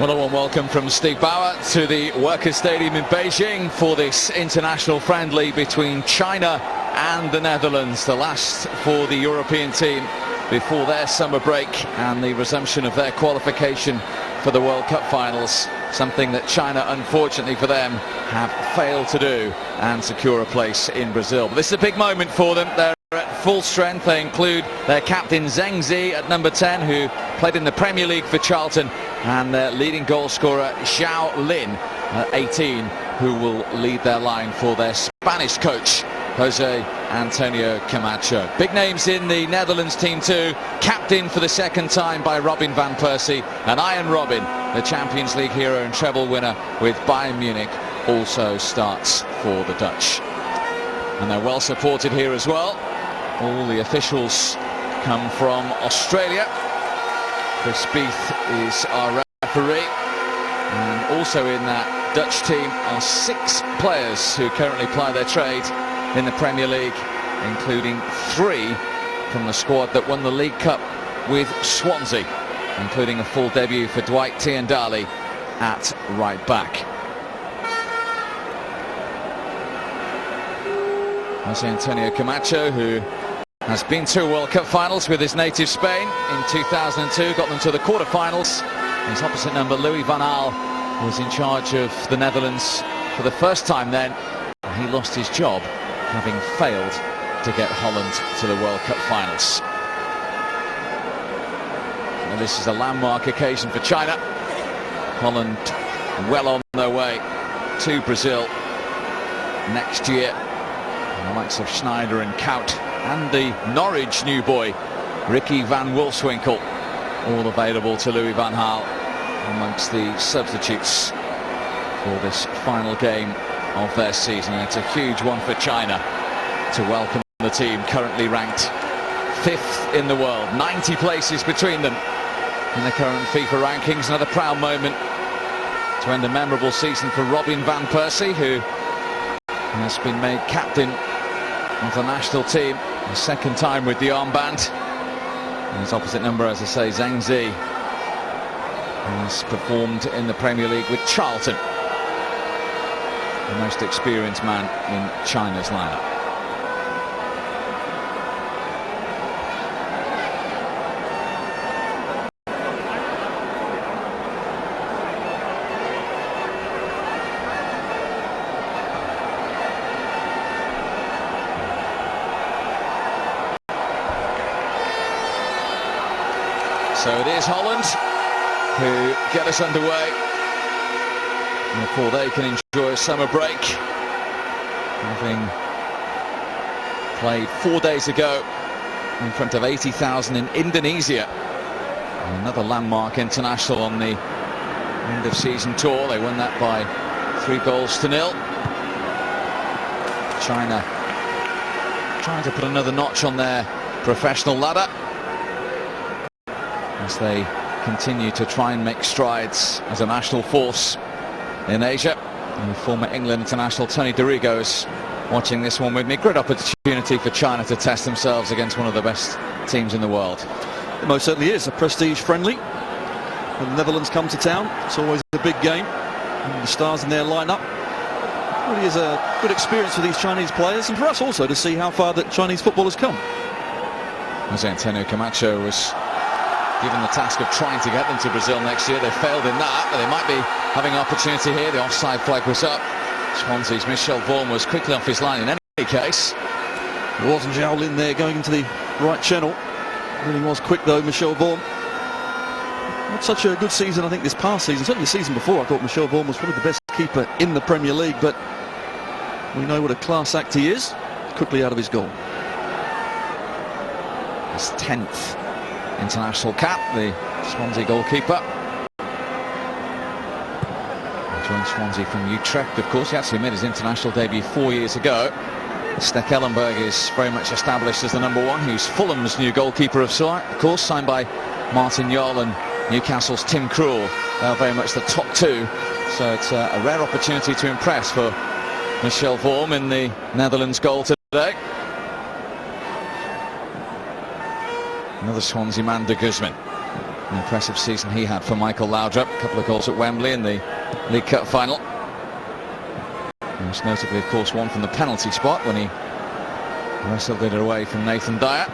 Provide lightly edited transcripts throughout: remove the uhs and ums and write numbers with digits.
Well, a warm welcome from Steve Bauer to the Workers' Stadium in Beijing for this international friendly between China and the Netherlands, the last for the European team before their summer break and the resumption of their qualification for the World Cup finals, something that China, unfortunately for them, have failed to do and secure a place in Brazil. But this is a big moment for them. They're at full strength. They include their captain Zheng Zi at number 10, who played in the Premier League for Charlton, and their leading goal scorer Xiao Lin at 18, who will lead their line for their Spanish coach Jose Antonio Camacho. Big names in the Netherlands team too, captained for the second time by Robin van Persie, and Iron Robin, the Champions League hero and treble winner with Bayern Munich, also starts for the Dutch. And they're well supported here as well. All the officials come from Australia. Chris Beath is our referee, and also in that Dutch team are 6 players who currently ply their trade in the Premier League, including 3 from the squad that won the League Cup with Swansea, including a full debut for Dwight Tiendali at right back. Jose Antonio Camacho, who has been to World Cup finals with his native Spain in 2002, got them to the quarter-finals. His opposite number, Louis van Gaal, was in charge of the Netherlands for the first time then. He lost his job, having failed to get Holland to the World Cup finals. And this is a landmark occasion for China. Holland well on their way to Brazil next year. And the likes of Schneider and Kout and the Norwich new boy, Ricky van Wolfswinkel, all available to Louis van Gaal amongst the substitutes for this final game of their season. It's a huge one for China to welcome the team, currently ranked 5th in the world, 90 places between them in the current FIFA rankings. Another proud moment to end a memorable season for Robin van Persie, who has been made captain of the national team the second time with the armband. And his opposite number, as I say, Zheng Zi, has performed in the Premier League with Charlton, the most experienced man in China's lineup. So it is Holland who get us underway before they can enjoy a summer break, having played 4 days ago in front of 80,000 in Indonesia. Another landmark international on the end of season tour. They won that by 3-0. China trying to put another notch on their professional ladder as they continue to try and make strides as a national force in Asia. And former England international Tony Dorigo is watching this one with me. Great opportunity for China to test themselves against one of the best teams in the world. It most certainly is a prestige friendly. When the Netherlands come to town, it's always a big game. And the stars in their lineup. It really is a good experience for these Chinese players, and for us also to see how far that Chinese football has come. Jose Antonio Camacho was given the task of trying to get them to Brazil next year. They failed in that, but they might be having an opportunity here. The offside flag was up. Swansea's Michel Vorm was quickly off his line in any case. It wasn't Xiao Lin there going into the right channel. Really was quick though, Michel Vorm. Not such a good season, I think, this past season. Certainly the season before, I thought Michel Vorm was probably the best keeper in the Premier League, but we know what a class act he is. Quickly out of his goal. His 10th international cap, the Swansea goalkeeper. He joined Swansea from Utrecht, of course. He actually made his international debut 4 years ago. Stekelenburg is very much established as the number 1. He's Fulham's new goalkeeper of course, signed by Martin Jol, and Newcastle's Tim Krul. They're very much the top 2, so it's a rare opportunity to impress for Michel Vorm in the Netherlands goal today. Another Swansea man, de Guzman. An impressive season he had for Michael Laudrup. A couple of goals at Wembley in the League Cup final. Most notably, of course, one from the penalty spot when he wrestled it away from Nathan Dyer.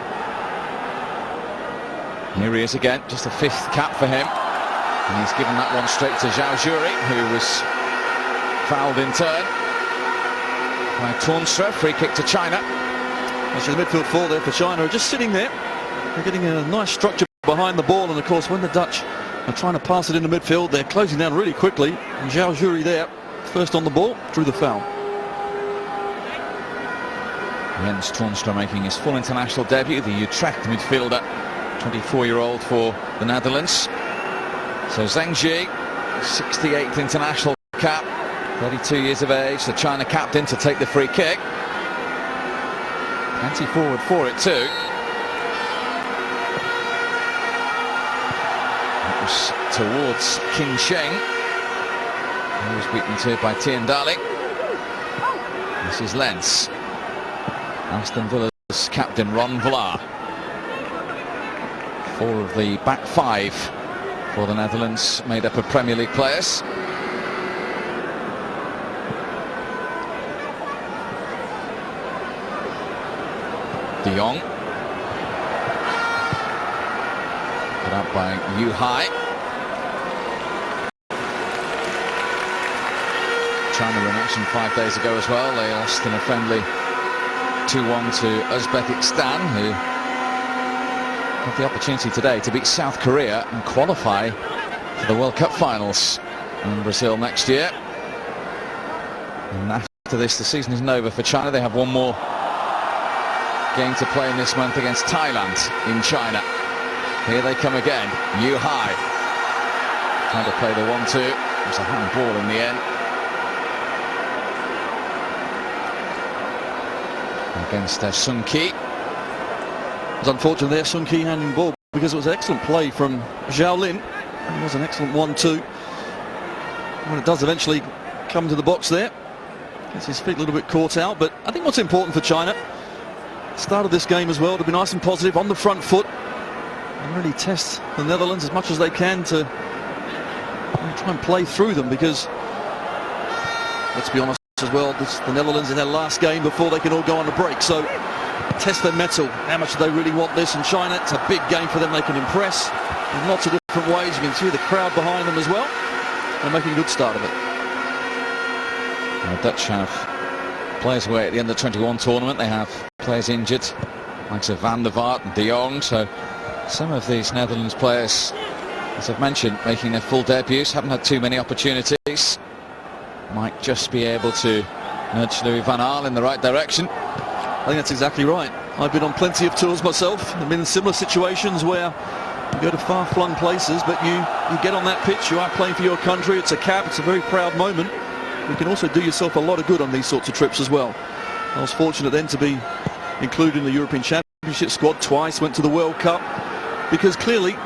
Here he is again, just a 5th cap for him. And he's given that one straight to Zhao Zhuri, who was fouled in turn by Toornstra. Free kick to China. Actually, the midfield four there for China are just sitting there. They're getting a nice structure behind the ball, and of course when the Dutch are trying to pass it into midfield, they're closing down really quickly. And Zhao Zhuri there, first on the ball, drew the foul. Jens Toornstra making his full international debut, the Utrecht midfielder, 24-year-old for the Netherlands. So Zheng Ji, 68th international cap, 32 years of age, the China captain, to take the free kick. Anti-forward for it too. That was towards Qin Sheng. He was beaten to by Tiendali. This is Lens. Aston Villa's captain Ron Vlaar. 4 of the back 5 for the Netherlands made up of Premier League players. De Jong. Put out by Yu Hai. China were in action 5 days ago as well. They lost in a friendly 2-1 to Uzbekistan, who have the opportunity today to beat South Korea and qualify for the World Cup finals in Brazil next year. And after this, the season isn't over for China. They have one more game to play in this month against Thailand in China. Here they come again. Yu Hai trying to play the 1-2. It was a handball in the end. Against Sun Ki. It was unfortunate there, Sun Ki handing ball, because it was an excellent play from Zhao Lin. It was an excellent 1-2. When it does eventually come to the box there, gets his feet a little bit caught out. But I think what's important for China, start of this game as well, to be nice and positive on the front foot and really test the Netherlands as much as they can to try and play through them, because let's be honest as well, this is the Netherlands in their last game before they can all go on a break. So test their mettle. How much do they really want this? And China, it's a big game for them. They can impress in lots of different ways. You can see the crowd behind them as well. They're making a good start of it. The Dutch have players away at the under-21 tournament. They have players injured, like Van der Vaart and De Jong. So some of these Netherlands players, as I've mentioned, making their full debuts, haven't had too many opportunities. Might just be able to nudge Louis van Gaal in the right direction. I think that's exactly right. I've been on plenty of tours myself. I've been in similar situations where you go to far-flung places, but you get on that pitch, you are playing for your country, it's a cap, it's a very proud moment. You can also do yourself a lot of good on these sorts of trips as well. I was fortunate then to be included in the European Championship squad twice, went to the World Cup, because clearly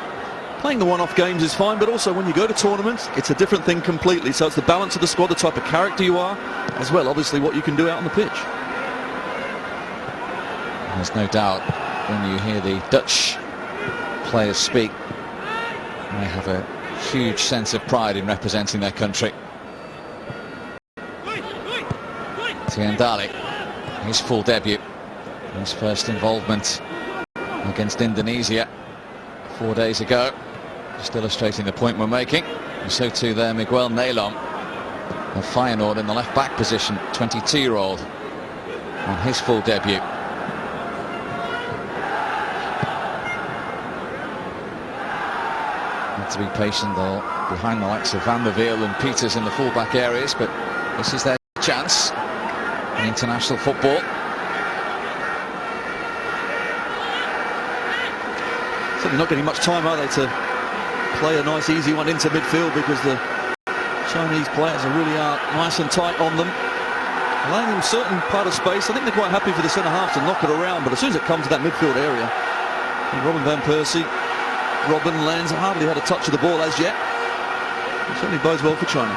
playing the one-off games is fine, but also when you go to tournaments, it's a different thing completely. So it's the balance of the squad, the type of character you are, as well, obviously, what you can do out on the pitch. There's no doubt when you hear the Dutch players speak, they have a huge sense of pride in representing their country. Tiendali, his full debut, his first involvement against Indonesia 4 days ago, just illustrating the point we're making. And so too there Miguel Nelom of Feyenoord in the left back position, 22-year-old, on his full debut. Need to be patient though behind the likes of Van der Wiel and Peters in the full-back areas, but this is their chance in international football. Certainly not getting much time, are they, to play a nice easy one into midfield, because the Chinese players really are nice and tight on them, allowing them a certain part of space. I think they're quite happy for the centre-half to knock it around, but as soon as it comes to that midfield area, Robin van Persie, Robin Lens hardly had a touch of the ball as yet. It certainly bodes well for China.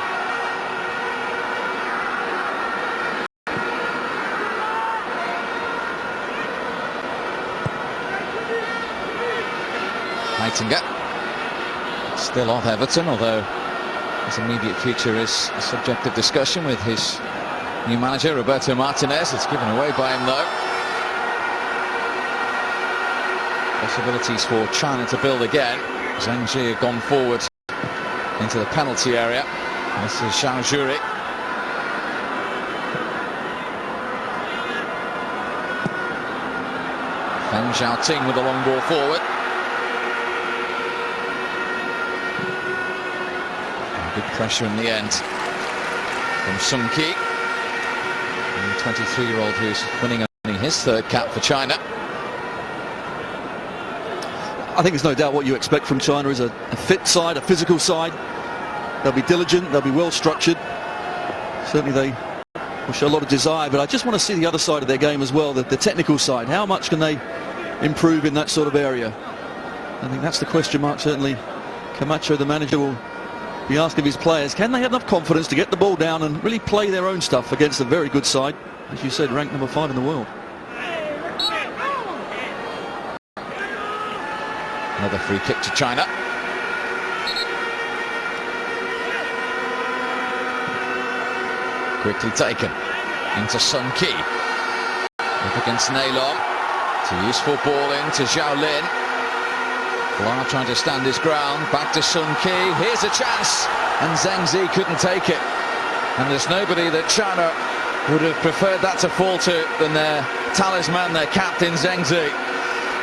Heitinger. still off Everton, although his immediate future is a subject of discussion with his new manager, Roberto Martinez. It's given away by him, though. Possibilities for China to build again. Zhang Ji have gone forward into the penalty area. This is Zhao Zhuri. Feng Xiaoting with a long ball forward. Good pressure in the end from Sun Ki, the 23-year-old who's winning only his third cap for China. I think there's no doubt what you expect from China is a fit side, a physical side. They'll be diligent, they'll be well structured. Certainly they will show a lot of desire, but I just want to see the other side of their game as well, the technical side. How much can they improve in that sort of area? I think that's the question mark. Certainly Camacho, the manager, will be asking his players, can they have enough confidence to get the ball down and really play their own stuff against a very good side, as you said, ranked number 5 in the world. Another free kick to China. Quickly taken into Sun Ki. Up against Neylon. It's a useful ball in to Zhao Lin. Blah trying to stand his ground. Back to Sun Ki. Here's a chance. And Zhang Ji couldn't take it. And there's nobody that China would have preferred that to fall to than their talisman, their captain, Zhang Ji.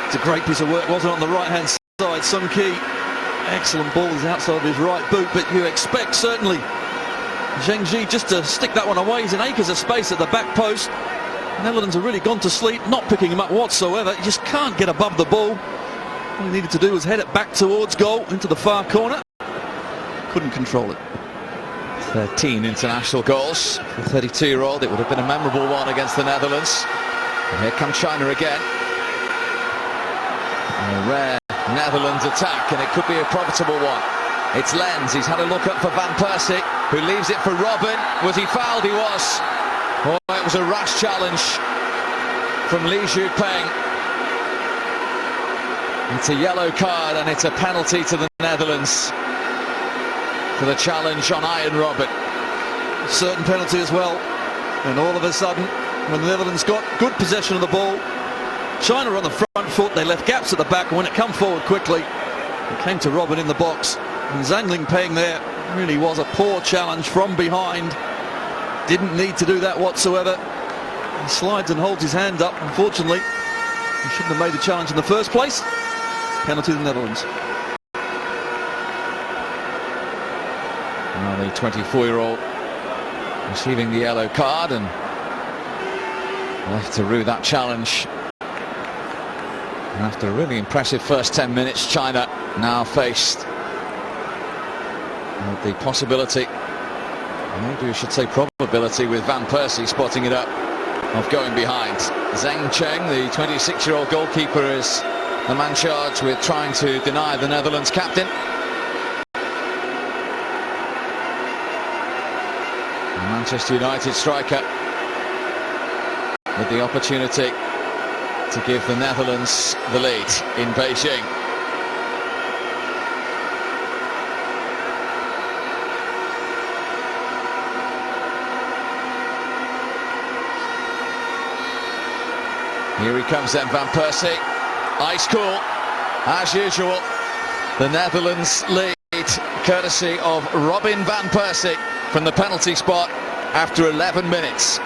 It's a great piece of work, wasn't it, on the right-hand side? Sun Ki, excellent ball, is outside of his right boot, but you expect certainly Zhang Ji just to stick that one away. He's in acres of space at the back post. The Netherlands have really gone to sleep, not picking him up whatsoever. He just can't get above the ball. All he needed to do was head it back towards goal, into the far corner. Couldn't control it. 13 international goals for the 32-year-old. It would have been a memorable one against the Netherlands. And here come China again. A rare Netherlands attack, and it could be a profitable one. It's Lenz. He's had a look up for Van Persie, who leaves it for Robin. Was he fouled? He was. Oh, it was a rash challenge from Li Zhupeng. It's a yellow card, and it's a penalty to the Netherlands for the challenge on Iron Robin. Certain penalty as well. And all of a sudden, when the Netherlands got good possession of the ball, China were on the front foot. They left gaps at the back, and when it came forward quickly, it came to Robin in the box. And Zhang Lingpeng there really was a poor challenge from behind. Didn't need to do that whatsoever. He slides and holds his hand up. Unfortunately, he shouldn't have made the challenge in the first place. Penalty to the Netherlands. Now the 24-year-old receiving the yellow card and left to rue that challenge. And after a really impressive first 10 minutes, China now faced with the possibility, maybe we should say probability, with Van Persie spotting it up, of going behind. Zheng Cheng, the 26-year-old goalkeeper, is the man charged with trying to deny the Netherlands captain. The Manchester United striker with the opportunity to give the Netherlands the lead in Beijing. Here he comes then, Van Persie. Ice cool, as usual. The Netherlands lead, courtesy of Robin Van Persie from the penalty spot after 11 minutes.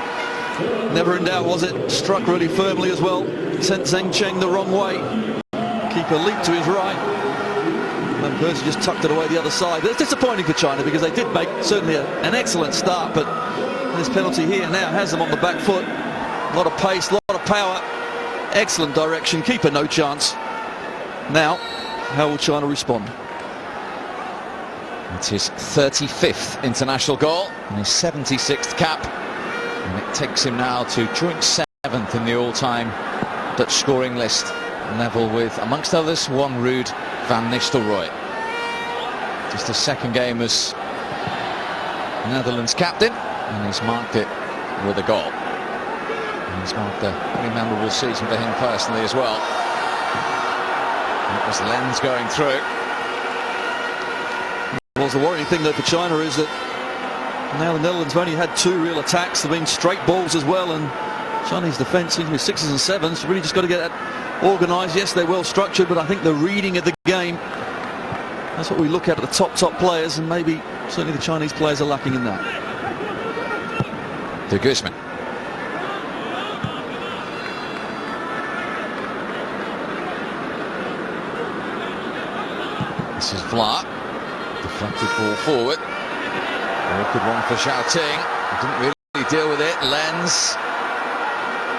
Never in doubt, was it? Struck really firmly as well. Sent Zheng Cheng the wrong way. Keeper leaped to his right. Van Persie just tucked it away the other side. But it's disappointing for China because they did make certainly an excellent start, but this penalty here now has them on the back foot. A lot of pace, a lot of power. Excellent direction. Keeper no chance. Now, how will China respond? It's his 35th international goal and his 76th cap. And it takes him now to joint 7th in the all-time Dutch scoring list, level with, amongst others, one Ruud van Nistelrooy. Just his second game as Netherlands captain, and he's marked it with a goal. And he's marked a very memorable season for him personally as well. It was Lenz going through. course, the worrying thing though for China is that now the Netherlands have only had 2 real attacks. They've been straight balls as well, and Chinese defence seems to be 6s and 7s. You really just got to get that organised. Yes, they're well structured, but I think the reading of the game, that's what we look at the top players, and maybe certainly the Chinese players are lacking in that. De Guzman. This is Vla. Deflected ball forward. Good one for Xiaoting. Didn't really deal with it. Lens.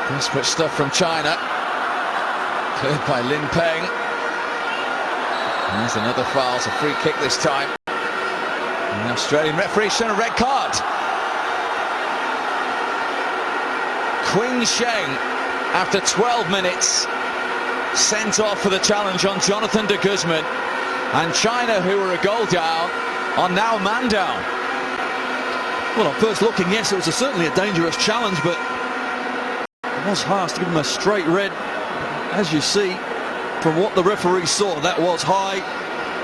Desperate stuff from China. Cleared by Lin Peng. And there's another foul. It's a free kick this time. And the Australian referee's shown a red card. Qin Sheng, after 12 minutes, sent off for the challenge on Jonathan de Guzman. And China, who were a goal down, are now man down. Well, on first looking, yes, it was certainly a dangerous challenge, but it was harsh to give him a straight red. As you see, from what the referee saw, that was high.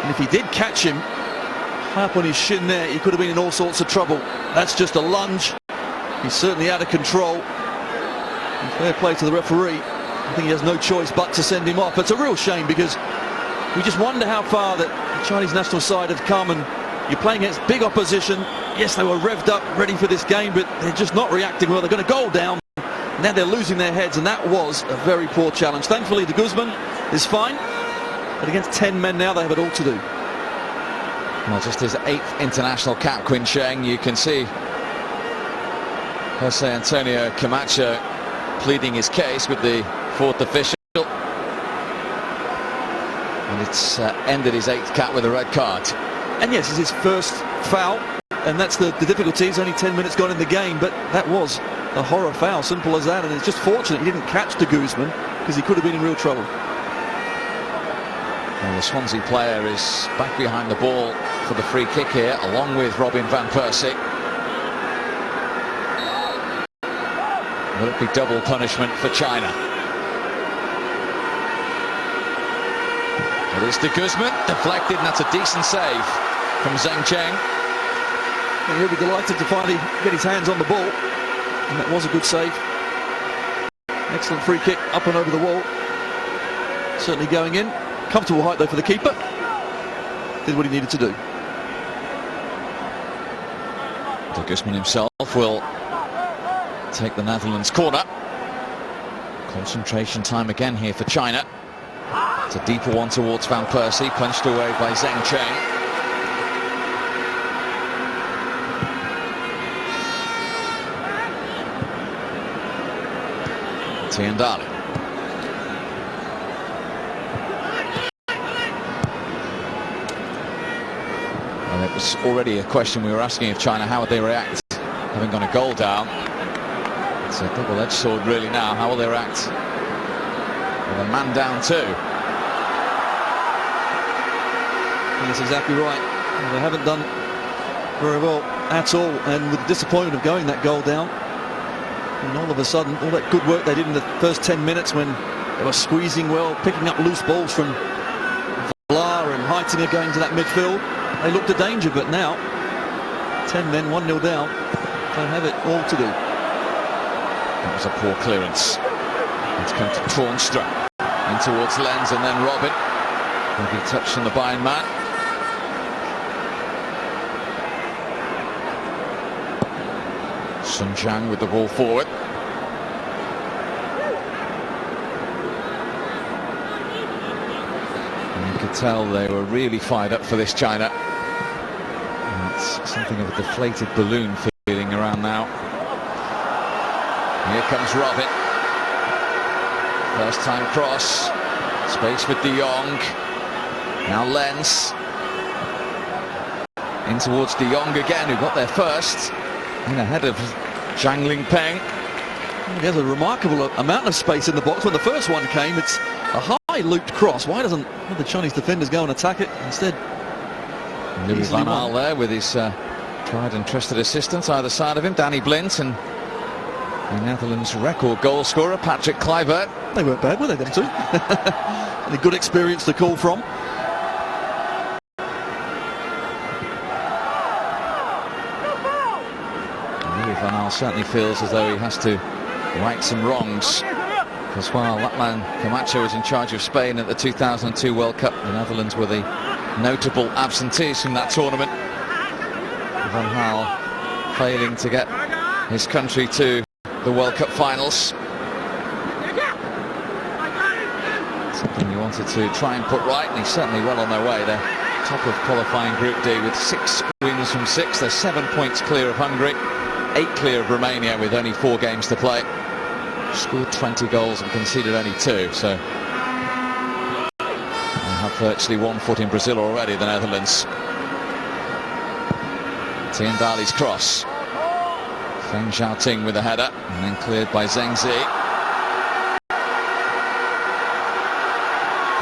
And if he did catch him high up on his shin there, he could have been in all sorts of trouble. That's just a lunge. He's certainly out of control. And fair play to the referee. I think he has no choice but to send him off. It's a real shame because we just wonder how far that the Chinese national side have come, and you're playing against big opposition. Yes, they were revved up, ready for this game, but they're just not reacting well. They're going to goal down. Now they're losing their heads, and that was a very poor challenge. Thankfully, de Guzman is fine, but against 10 men now, they have it all to do. Well, just his 8th international cap, Qin Sheng. You can see Jose Antonio Camacho pleading his case with the 4th official. And it's ended his 8th cap with a red card. And yes, it's his first foul, and that's the difficulty. It's only 10 minutes gone in the game, but that was a horror foul, simple as that. And it's just fortunate he didn't catch de Guzman, because he could have been in real trouble. Well, the Swansea player is back behind the ball for the free kick here, along with Robin van Persie. Will it be double punishment for China? It is de Guzman, deflected, and that's a decent save from Zheng Cheng. And he'll be delighted to finally get his hands on the ball, and that was a good save. Excellent free kick up and over the wall. Certainly going in. Comfortable height though for the keeper. Did what he needed to do. De Guzman himself will take the Netherlands corner. Concentration time again here for China. It's a deeper one towards Van Persie, punched away by Zheng Cheng. Tiendali. Well, it was already a question we were asking of China, how would they react having gone a goal down? It's a double-edged sword really now. How will they react with a man down too? That's exactly right. They haven't done very well at all, and with the disappointment of going that goal down, and all of a sudden all that good work they did in the first 10 minutes when they were squeezing well, picking up loose balls from Vla and Heitinger going to that midfield, they looked a danger. But now 10 men, 1-0 down, they have it all to do. That was a poor clearance. It's come to Tornstra in towards Lens, and then Robin. Maybe touch from the Bayern man. Sun Jiang with the ball forward. And you could tell they were really fired up for this, China. And it's something of a deflated balloon feeling around now. Here comes Robin. First time cross. Space with De Jong. Now Lens. In towards De Jong again, who got there first. In ahead of Zhang Lingpeng. He has a remarkable amount of space in the box. When the first one came, it's a high looped cross. Why doesn't the Chinese defenders go and attack it instead? Louis Van Gaal there with his tried and trusted assistants either side of him, Danny Blint and the Netherlands' record goal scorer Patrick Kluivert. They weren't bad, were they, them two? And a good experience to call from. Louis van Gaal certainly feels as though he has to right some wrongs, because while that man Camacho was in charge of Spain at the 2002 World Cup, the Netherlands were the notable absentees from that tournament. Van Gaal failing to get his country to the World Cup finals. Something he wanted to try and put right, and he's certainly well on their way. They're top of qualifying Group D with 6 wins from 6. They're 7 points clear of Hungary, 8 clear of Romania with only 4 games to play. Scored 20 goals and conceded only 2, so they have virtually 1 foot in Brazil already, the Netherlands. Tiendali's cross. Feng Xiaoting with a header, and then cleared by Zheng Zi.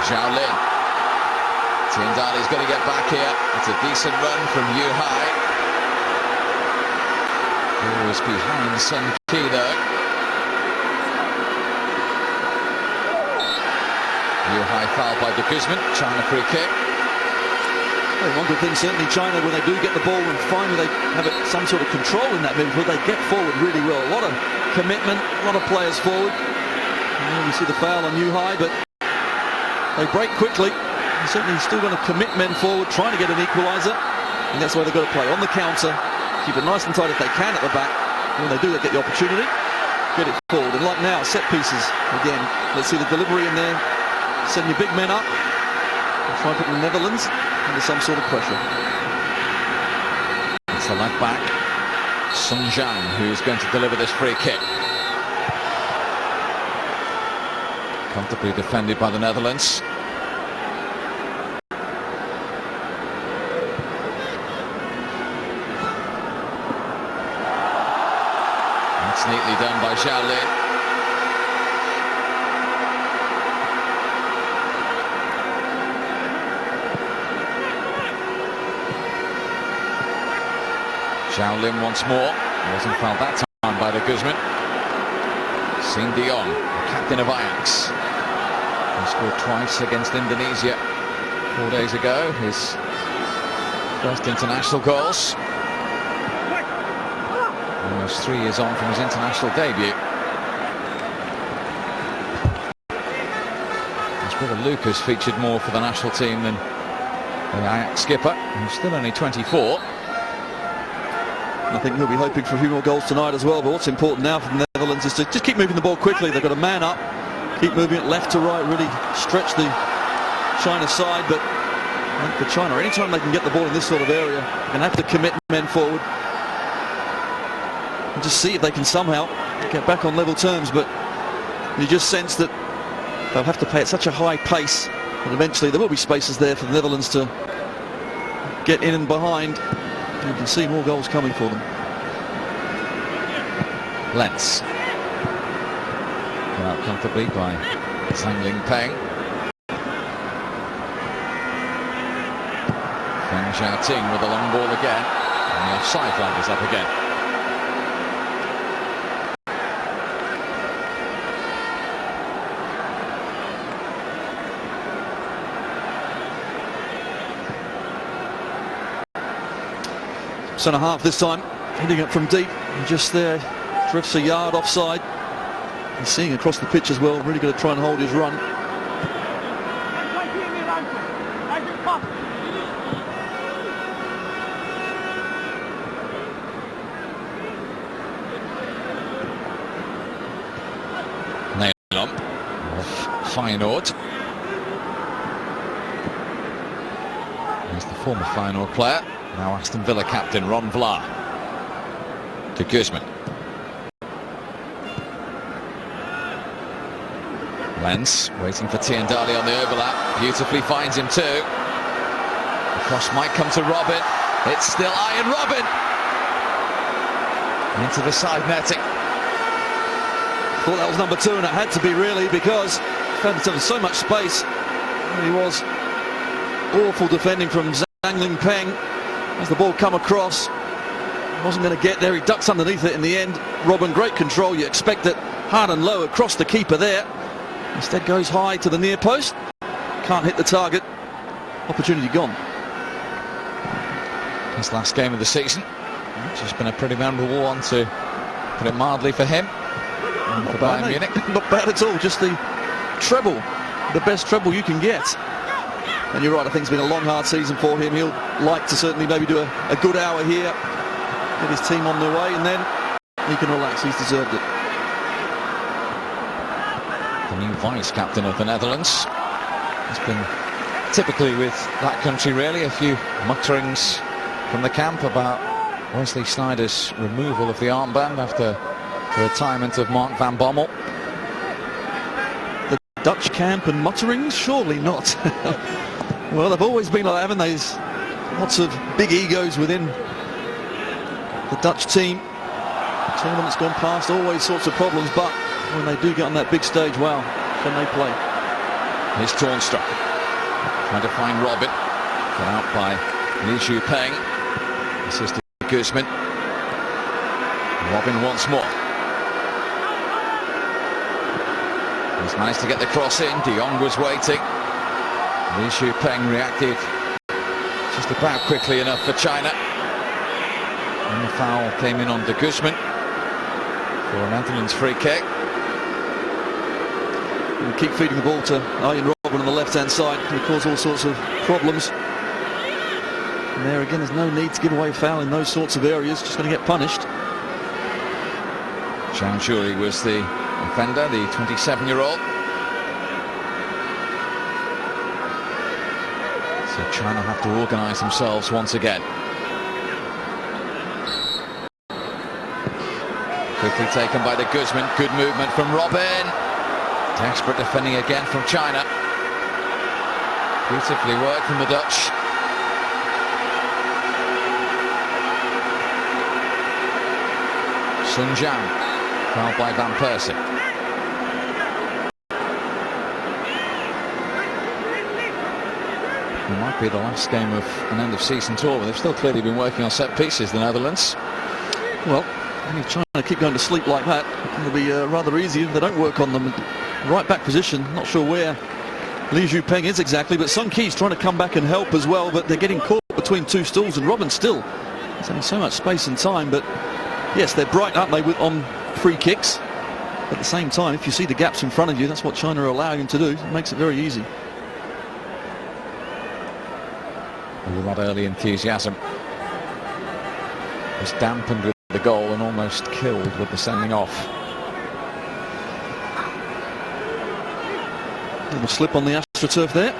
Zhao Lin. Tiendali's got to get back here. It's a decent run from Yu Hai. Who was behind Sun Qi though. Yu Hai fouled by de Guzman. China free kick. Well, one good thing certainly China, when they do get the ball and finally they have some sort of control in that midfield, they get forward really well. A lot of commitment, a lot of players forward. And then we see the foul on Yu Hai, but they break quickly. They're certainly still going to commit men forward, trying to get an equaliser, and that's why they've got to play on the counter, keep it nice and tight if they can at the back. And when they do, they get the opportunity, get it forward. And like now, set pieces again. Let's see the delivery in there. Send your big men up and try and put the Netherlands under some sort of pressure. It's the left back, Sung Zhang, who's going to deliver this free kick. Comfortably defended by the Netherlands. That's neatly done by Zhao Lin. Zhao Lin once more. Wasn't fouled that time by de Guzman. Sing De Jong, captain of Ajax. He scored twice against Indonesia 4 days ago. His first international goals. Almost 3 years on from his international debut. His brother Lucas featured more for the national team than the Ajax skipper, who's still only 24. I think he'll be hoping for a few more goals tonight as well, but what's important now for the Netherlands is to just keep moving the ball quickly. They've got a man up, keep moving it left to right, really stretch the China side. But I think for China, anytime they can get the ball in this sort of area, they're going to have to commit men forward and just see if they can somehow get back on level terms. But you just sense that they'll have to play at such a high pace, and eventually there will be spaces there for the Netherlands to get in and behind. You can see more goals coming for them. Lens. Put out comfortably by Zhang Lingpeng. Feng Xiaoting with a long ball again. And the offside flag is up again. Centre half this time, hitting it from deep, and just there, drifts a yard offside. He's seeing across the pitch as well, really going to try and hold his run. Nederland of Feyenoord. He's the former Feyenoord player. Now Aston Villa captain Ron Vlaar. De Guzman. Lens waiting for Tiendali on the overlap. Beautifully finds him too. The cross might come to Robin. It's still Iron Robin. Into the side netting. Thought that was number 2, and it had to be really, because he found himself in so much space. And he was awful defending from Zhang Lingpeng. As the ball come across, wasn't going to get there. He ducks underneath it in the end. Robin, great control. You expect it hard and low across the keeper there. Instead goes high to the near post. Can't hit the target. Opportunity gone. His last game of the season. It's just been a pretty memorable one, to put it mildly, for him. And for Bayern Munich. Not bad at all, just the treble, the best treble you can get. And you're right, I think it's been a long, hard season for him. He'll like to certainly maybe do a good hour here, get his team on their way, and then he can relax. He's deserved it. The new vice-captain of the Netherlands. It's been typically with that country, really, a few mutterings from the camp about Wesley Sneijder's removal of the armband after the retirement of Mark van Bommel. The Dutch camp and mutterings? Surely not. Well, they've always been like that, haven't they? There's lots of big egos within the Dutch team. Tournament's gone past, always sorts of problems, but when they do get on that big stage, wow, can they play. Here's Toornstra, trying to find Robin, put out by Li Peng. Assisted Guzman. Robin once more. He's managed to get the cross in. De Jong was waiting. Li Peng reacted just about quickly enough for China. And the foul came in on De Guzman for a Netherlands free kick. And keep feeding the ball to Arjen Robben on the left-hand side. Can cause all sorts of problems. And there again, there's no need to give away a foul in those sorts of areas. Just going to get punished. Zhang Zhuri was the offender, the 27-year-old. So China have to organise themselves once again. Quickly taken by De Guzman. Good movement from Robin. Desperate defending again from China. Beautifully worked from the Dutch. Sun Jian, fouled by Van Persie. It might be the last game of an end-of-season tour, but they've still clearly been working on set pieces, the Netherlands. Well, if you're trying to keep going to sleep like that, it'll be rather easy if they don't work on them. Right back position, not sure where Li Peng is exactly, but Sun Ki's trying to come back and help as well, but they're getting caught between two stools, and Robin still, there's only so much space and time, but yes, they're bright, aren't they, on free kicks. At the same time, if you see the gaps in front of you, that's what China are allowing them to do. It makes it very easy. All that early enthusiasm was dampened with the goal and almost killed with the sending off. A little slip on the AstroTurf there.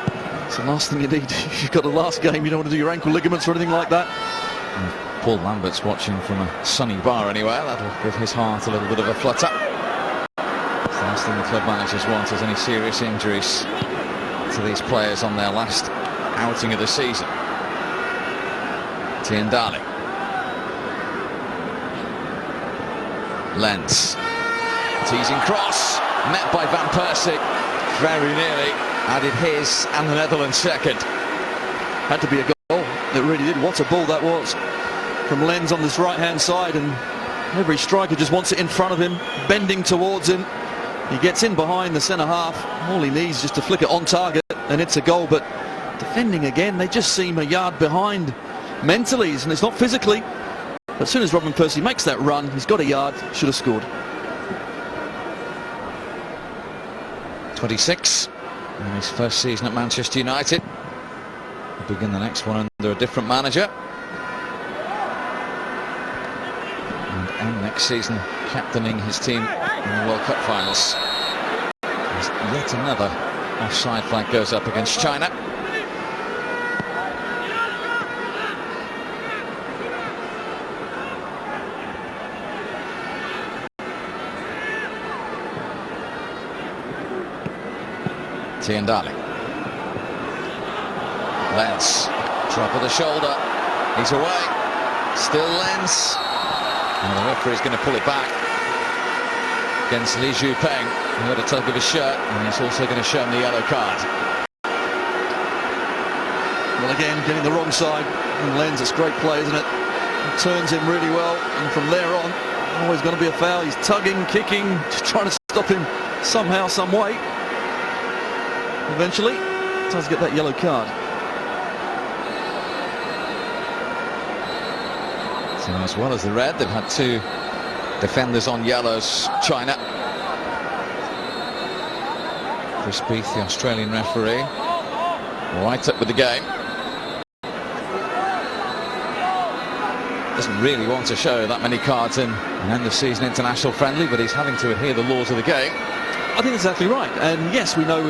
It's the last thing you need. You've got the last game, you don't want to do your ankle ligaments or anything like that. And Paul Lambert's watching from a sunny bar anywhere. That'll give his heart a little bit of a flutter. It's the last thing the club managers want is any serious injuries to these players on their last outing of the season. Tiendali. Lens. Teasing cross. Met by Van Persie. Very nearly added his and the Netherlands second. Had to be a goal. It really did. What a ball that was from Lens on this right-hand side, and every striker just wants it in front of him, bending towards him. He gets in behind the centre half. All he needs is just to flick it on target, and it's a goal. But defending again, they just seem a yard behind mentally, and it's not physically. But as soon as Robin Persie makes that run, he's got a yard, should have scored. 26 in his first season at Manchester United. He'll begin the next one under a different manager. And next season captaining his team in the World Cup finals. As yet another offside flag goes up against China. Tiendali. Lens, drop of the shoulder, he's away, still Lens, and the referee's going to pull it back against Li Peng. He had a tug of his shirt, and he's also going to show him the yellow card. Well, again, getting the wrong side, and Lens, it's great play, isn't it? He turns him really well, and from there on, always going to be a foul. He's tugging, kicking, just trying to stop him somehow, some way. Eventually, does get that yellow card. So as well as the red, they've had two defenders on yellows, China. Chris Beath, the Australian referee, right up with the game. Doesn't really want to show that many cards in an end-of-season international friendly, but he's having to adhere to the laws of the game. I think that's exactly right. And yes, we know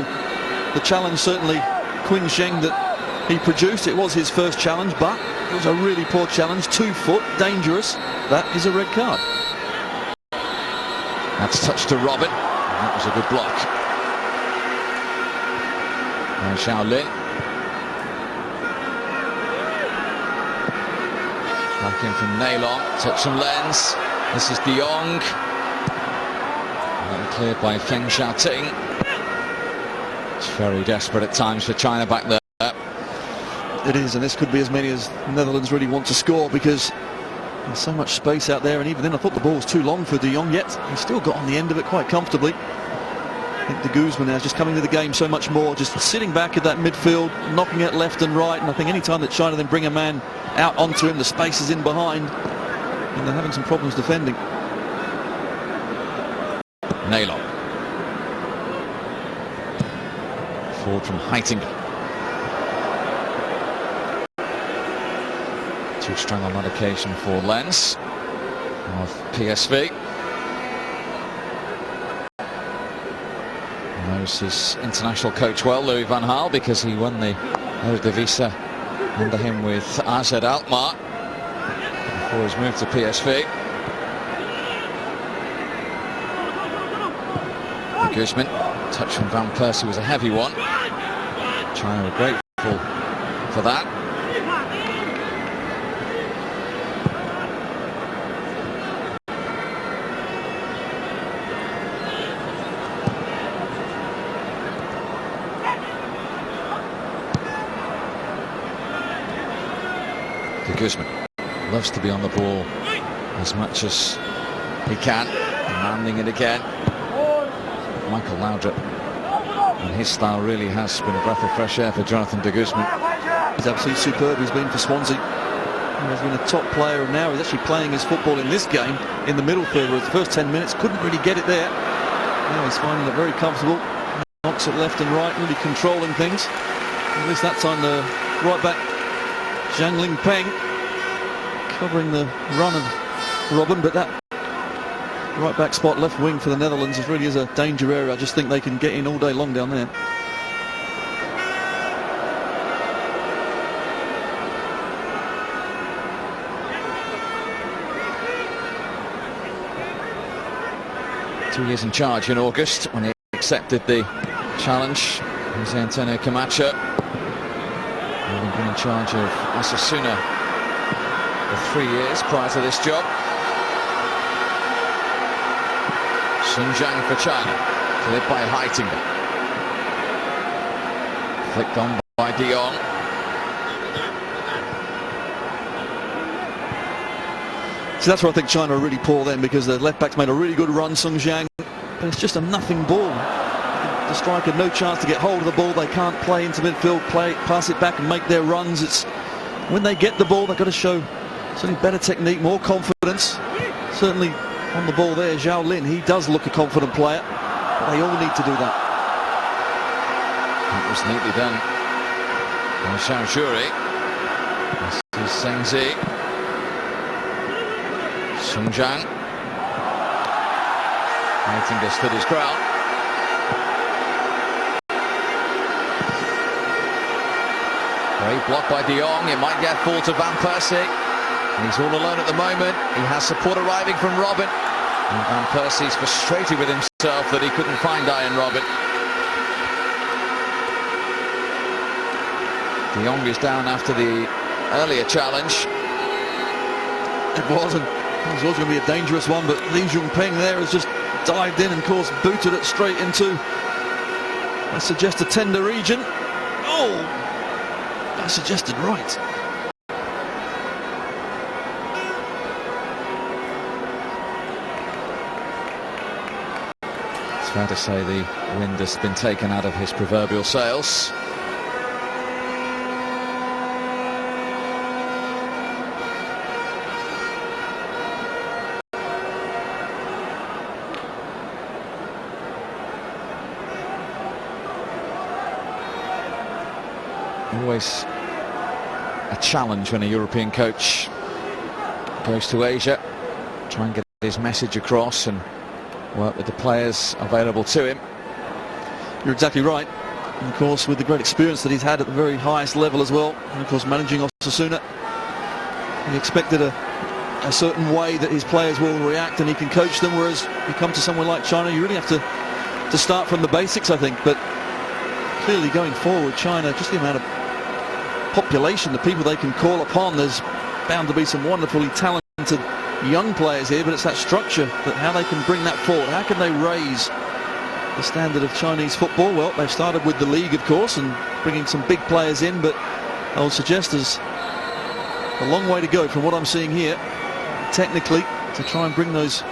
the challenge, certainly Qin Zheng, that he produced. It was his first challenge, but it was a really poor challenge. 2 foot, dangerous. That is a red card. That's touched to Robin. And that was a good block. And Shaolin. Back in from Neylon. Touch from Lens. This is De Jong. Cleared by Feng Xiaoting. It's very desperate at times for China back there. It is, and this could be as many as the Netherlands really want to score, because there's so much space out there. And even then I thought the ball was too long for De Jong, yet he still got on the end of it quite comfortably. I think de Guzman now is just coming to the game so much more, just sitting back at that midfield, knocking it left and right. And I think any time that China then bring a man out onto him, the space is in behind, and they're having some problems defending. Neylon. Forward from Heiting. Too strong on that occasion for Lens of PSV. Knows his international coach well, Louis van Gaal, because he won the Eredivisie under him with AZ Alkmaar before his move to PSV. Guzman, touch from Van Persie was a heavy one. China were grateful for that. Guzman loves to be on the ball as much as he can, demanding it again. Michael Laudrup and his style really has been a breath of fresh air for Jonathan de Guzman. He's absolutely superb. He's been for Swansea. He's been a top player, and now he's actually playing his football in this game in the middle third, whereas the first 10 minutes couldn't really get it there. Now he's finding it very comfortable. Knocks it left and right, really controlling things. At least that time the right back Zhang Lingpeng covering the run of Robin, but that right back spot, left wing for the Netherlands, it really is a danger area. I just think they can get in all day long down there. Two years in charge in August when he accepted the challenge. Jose Antonio Camacho, having been in charge of Osasuna for 3 years prior to this job. Sun Jiang for China, cleared by Heiting. Flicked on by De Jong. So that's where I think China are really poor then, because the left back's made a really good run, Sun Jiang, but it's just a nothing ball. The striker no chance to get hold of the ball. They can't play into midfield, pass it back and make their runs. It's when they get the ball, they've got to show certainly better technique, more confidence. Certainly on the ball there, Zhao Lin, he does look a confident player, but they all need to do that. That was neatly done by Xiao Zhuri. This is Zheng Zi. Sun Jiang. Heiting stood his ground. Great block by De Jong. It might get fall to Van Persie. He's all alone at the moment. He has support arriving from Robin. And Van Persie's frustrated with himself that he couldn't find Ian Robin. De Jong is down after the earlier challenge. It was going to be a dangerous one, but Li Jungpeng there has just dived in and, of course, booted it straight into, I suggest, a tender region. Oh, I suggested right. It's fair to say the wind has been taken out of his proverbial sails. Always a challenge when a European coach goes to Asia, try and get his message across and work with the players available to him. You're exactly right. And of course, with the great experience that he's had at the very highest level as well, and of course managing Osasuna, he expected a certain way that his players will react and he can coach them, whereas you come to somewhere like China, you really have to start from the basics, I think. But clearly going forward, China, just the amount of population, the people they can call upon, there's bound to be some wonderfully talented young players here, but it's that structure, that how they can bring that forward. How can they raise the standard of Chinese football? Well, they've started with the league, of course, and bringing some big players in, but I would suggest there's a long way to go from what I'm seeing here, technically, to try and bring those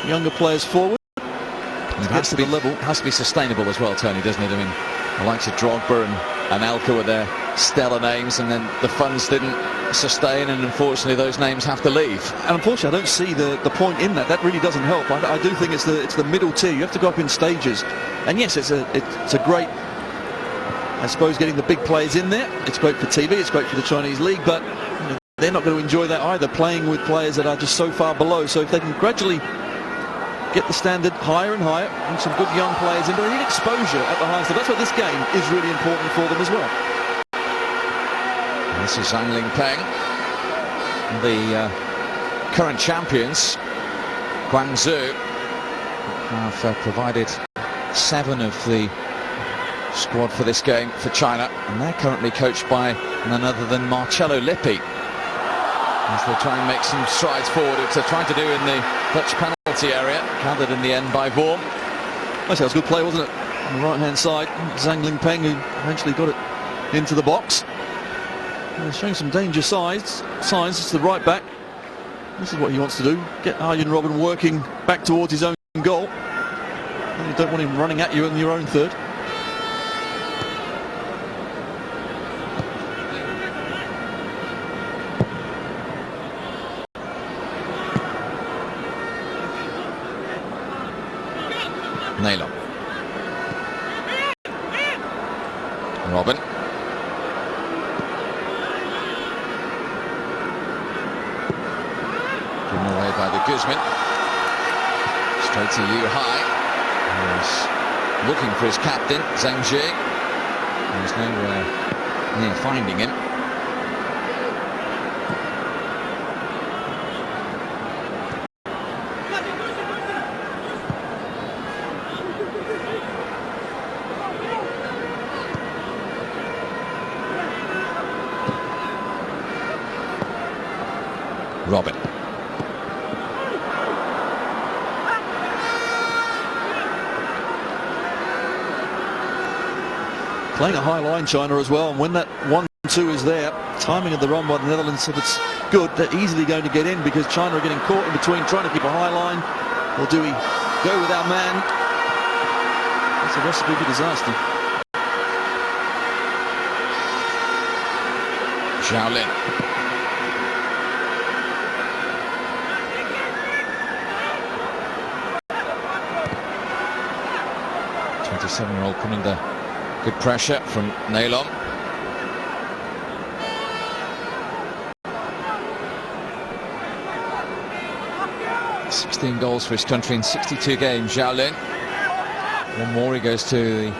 younger players forward. It has to be level. It has to be sustainable as well, Tony, doesn't it? I mean, the likes of Drogba and Elka were their stellar names, and then the funds didn't sustain, and unfortunately those names have to leave. And unfortunately I don't see the point in that. That really doesn't help. I do think it's the middle tier. You have to go up in stages, and yes, it's a great, I suppose, getting the big players in there. It's great for TV, it's great for the Chinese league, but you know, they're not going to enjoy that either, playing with players that are just so far below. So if they can gradually get the standard higher and higher, and some good young players in, but they need exposure at the highest level. That's why this game is really important for them as well. This is Zhang Lingpeng, the current champions. Guangzhou have provided 7 of the squad for this game for China, and they're currently coached by none other than Marcello Lippi, as they try and make some strides forward, which they're trying to do in the Dutch penalty area, gathered in the end by Vorm. That was a good play, wasn't it? On the right hand side, Zhang Lingpeng, who eventually got it into the box. They're showing some danger signs. It's the right back. This is what he wants to do, get Arjen Robben working back towards his own goal. And you don't want him running at you in your own third. Naylor. Robben. Given away by the Guzman. Straight to Yu Hai. He's looking for his captain, Zhang Jie. He's nowhere near finding him. Robben. Playing a high line, China, as well, and when that 1-2 is there, timing of the run by the Netherlands, if it's good, they're easily going to get in, because China are getting caught in between, trying to keep a high line. Or do we go with our man? That's a recipe for disaster. Shaolin. 27-year-old coming under good pressure from Naylor. (16 goals for his country in 62 games, Shaolin. One more, he goes to the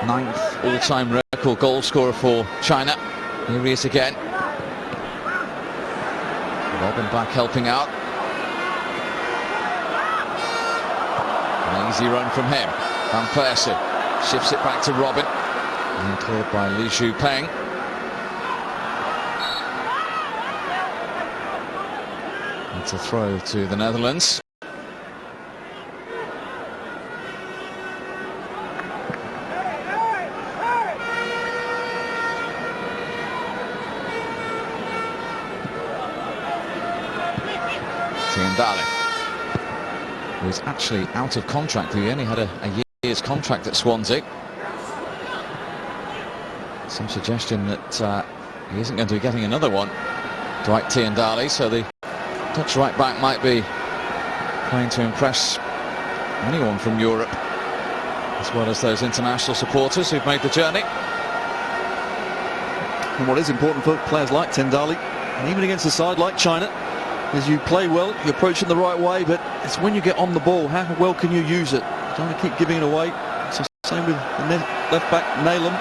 9th all-time record goal scorer for China. Here he is again. Robben back helping out. An easy run from him. Van Persie shifts it back to Robben, and cleared by Li Shupeng. It's a throw to the Netherlands. Tiendale, who's actually out of contract. He only had a year's contract at Swansea. Some suggestion that he isn't going to be getting another one, Dwight Tiendale, so the Dutch right back might be trying to impress anyone from Europe, as well as those international supporters who've made the journey. And what is important for players like Tendali, and even against a side like China, is you play well, you approach it the right way, but it's when you get on the ball, how well can you use it? You don't want to keep giving it away. It's the same with the left back, Naylam.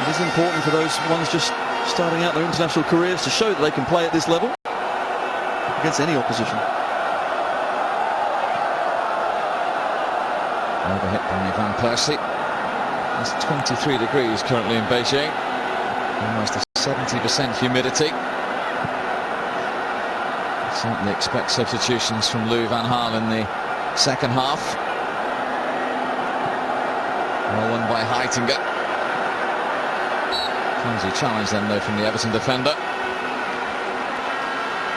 It is important for those ones just starting out their international careers to show that they can play at this level against any opposition. Overhit by Van Persie. It's 23 degrees currently in Beijing. Almost a 70% humidity. Certainly expect substitutions from Louis van Gaal in the second half. Well won by Heitinga. Clumsy challenge then though from the Everton defender.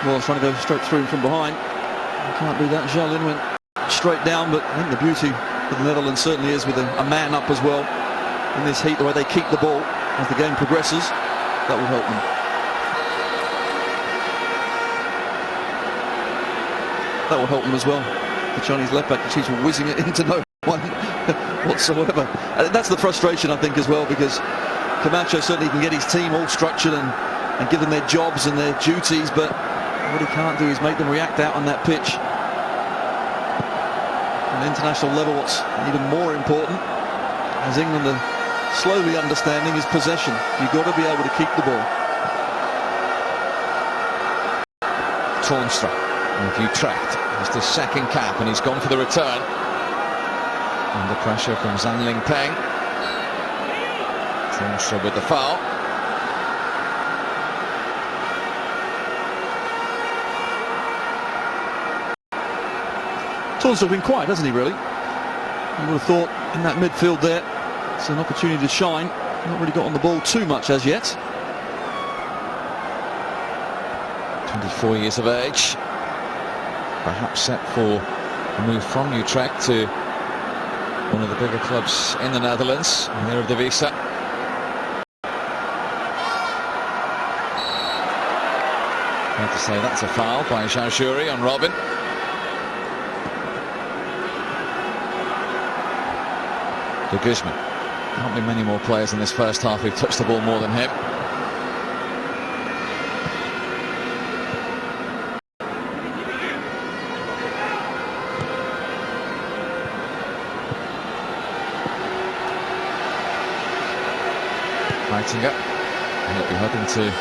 Well, trying to go straight through him from behind. You can't do that. Jalin went straight down, but I think the beauty of the Netherlands certainly is with a man up as well. In this heat, the way they keep the ball as the game progresses, that will help them. That will help them as well. The Chinese left back keeps whizzing it into no one whatsoever. And that's the frustration, I think, as well, because Camacho certainly can get his team all structured and give them their jobs and their duties, but what he can't do is make them react out on that pitch. On an international level, what's even more important, as England are slowly understanding, is possession. You've got to be able to keep the ball. Toornstra with Utrecht. It's his second cap and he's gone for the return. Under pressure from Zhang Lingpeng. Toornstra with the foul. Toornstra's been quiet, hasn't he, really? You would have thought in that midfield there, it's an opportunity to shine. Not really got on the ball too much as yet. 24 years of age. Perhaps set for a move from Utrecht to one of the bigger clubs in the Netherlands, Eredivisie. Fair to say that's a foul by Jaujuri on Robin. De Guzman. Can't be many more players in this first half who've touched the ball more than him. Heitinga. He'll be hoping to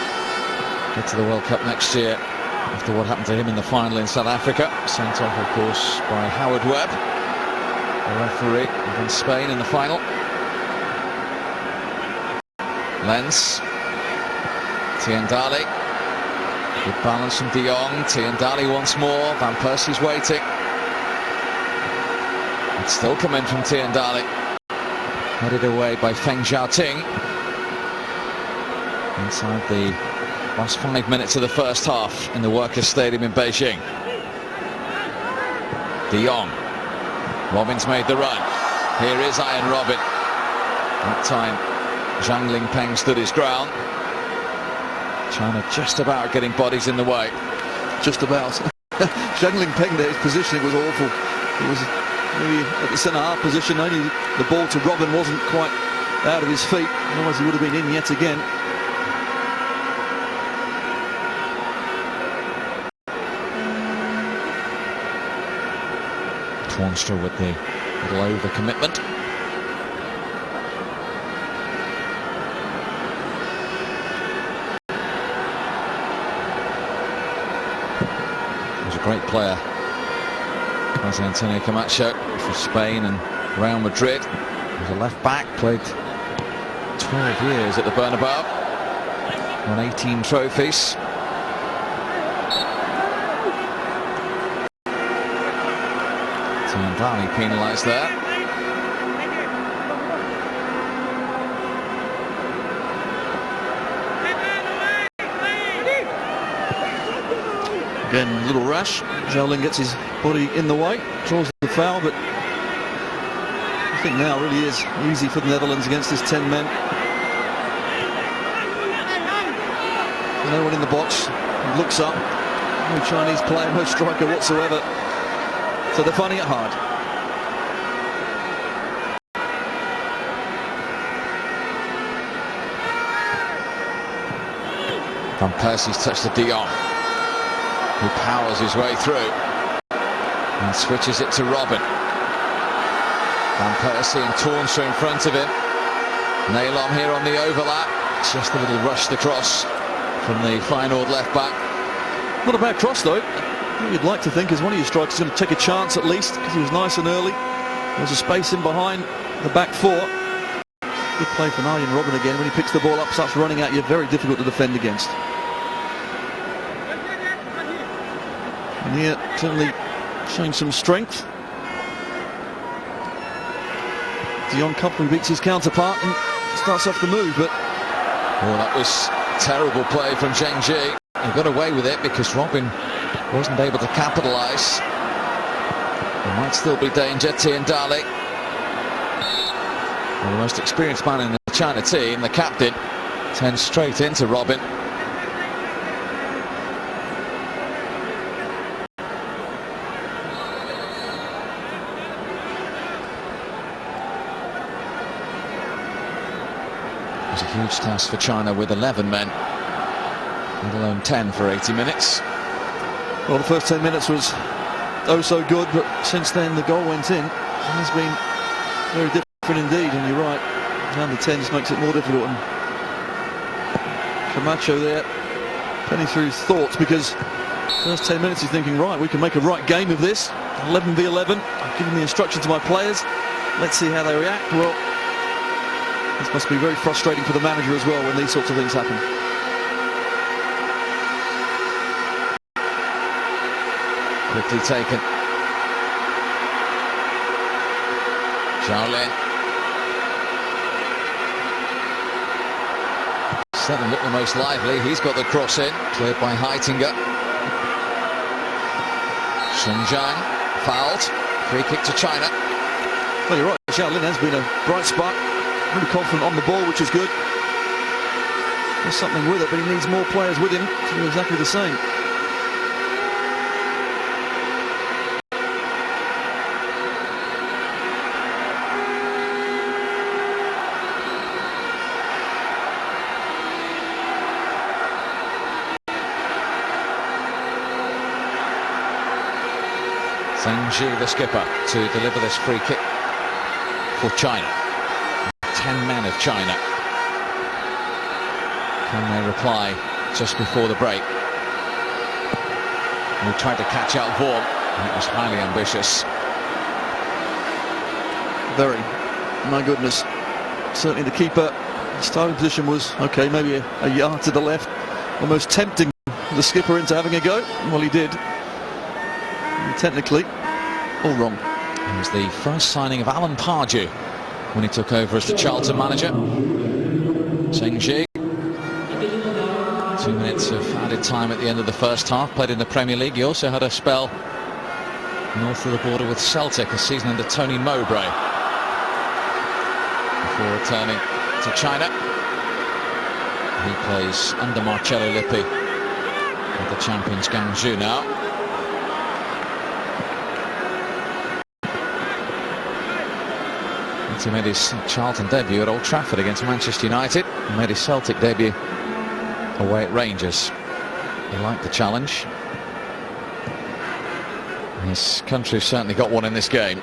get to the World Cup next year after what happened to him in the final in South Africa. Sent off, of course, by Howard Webb, the referee against Spain in the final. Lens. Tiendali. Good balance from De Jong. Tiendali once more. Van Persie's waiting. It's still coming from Tiendali. Headed away by Feng Xiaoting. Inside the last 5 minutes of the first half in the Workers' Stadium in Beijing. De Jong. Robin's made the run. Here is Iron Robin. That time Zhang Lingpeng stood his ground. China just about getting bodies in the way. Just about. Zhang Lingpeng there, his positioning was awful. He was maybe at the centre half position, only the ball to Robin wasn't quite out of his feet. Otherwise he would have been in yet again. Toornstra with the little over-commitment. He's a great player, Jose Antonio Camacho, for Spain and Real Madrid. He's a left back, played 12 years at the Bernabeu, won 18 trophies. Tiendali penalised there. Again, a little rash. Jalin gets his body in the way, draws the foul, but I think now really is easy for the Netherlands against this 10 men. No one in the box. He looks up. No Chinese player, no striker whatsoever. So they're finding it hard. Van Persie's touched to De Jong, who powers his way through and switches it to Robin. Van Persie and Toornstra in front of him. Nailom here on the overlap. Just a little rushed across from the Feyenoord left back. Not a bad cross though. What you'd like to think is one of your strikers going to take a chance at least, because he was nice and early. There's a space in behind the back four. Good play from Arjen Robben again. When he picks the ball up, starts running at you, very difficult to defend against. And here, certainly showing some strength. De Jong comfortably beats his counterpart and starts off the move, but... Oh, that was terrible play from Zheng Ji. He got away with it because Robin wasn't able to capitalise. There might still be danger. Tiendali, the most experienced man in the China team, the captain, turns straight into Robin. It was a huge task for China with 11 men, let alone 10 for 80 minutes. Well, the first 10 minutes was oh so good, but since then the goal went in. It has been very different indeed, and you're right, down to 10 just makes it more difficult. And Camacho there, penning through his thoughts, because first 10 minutes he's thinking, right, we can make a right game of this. 11 v 11, I've given the instruction to my players, let's see how they react. Well, this must be very frustrating for the manager as well when these sorts of things happen. Quickly taken. Zhao Seven looked the most lively. He's got the cross in, cleared by Heitinger. Sun Jiang fouled. Free kick to China. Well, you're right, Zhao Lin has been a bright spot. Really confident on the ball, which is good. There's something with it, but he needs more players with him to do exactly the same. Zheng Ji, the skipper, to deliver this free kick for China. 10 men of China. Can they reply just before the break? We tried to catch out Vorm, and it was highly ambitious. Very. My goodness. Certainly the keeper, the starting position was, okay, maybe a yard to the left. Almost tempting the skipper into having a go. Well, he did. And technically, all wrong. It was the first signing of Alan Pardew when he took over as the Charlton manager. Zheng Ji. 2 minutes of added time at the end of the first half. Played in the Premier League. He also had a spell north of the border with Celtic, a season under Tony Mowbray, before returning to China. He plays under Marcello Lippi with the champions Guangzhou now. He made his Charlton debut at Old Trafford against Manchester United. He made his Celtic debut away at Rangers. He liked the challenge. His country's certainly got one in this game.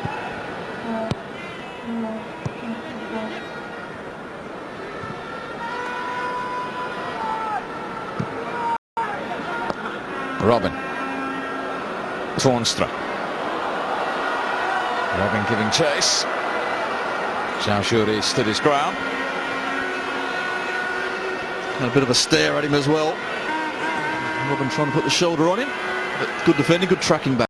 Robin. Toornstra. Robin giving chase. Zhao Shuri stood his ground. And a bit of a stare at him as well. Robin trying to put the shoulder on him. But good defending, good tracking back.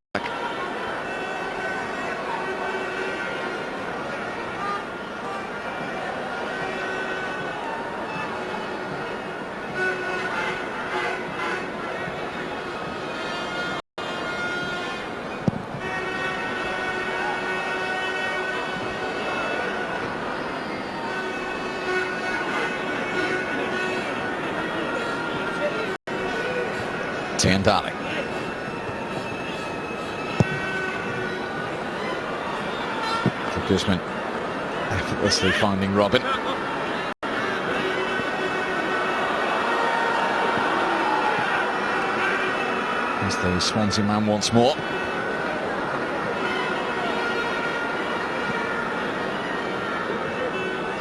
Tiendali. Guzman effortlessly finding Robin. the Swansea man once more.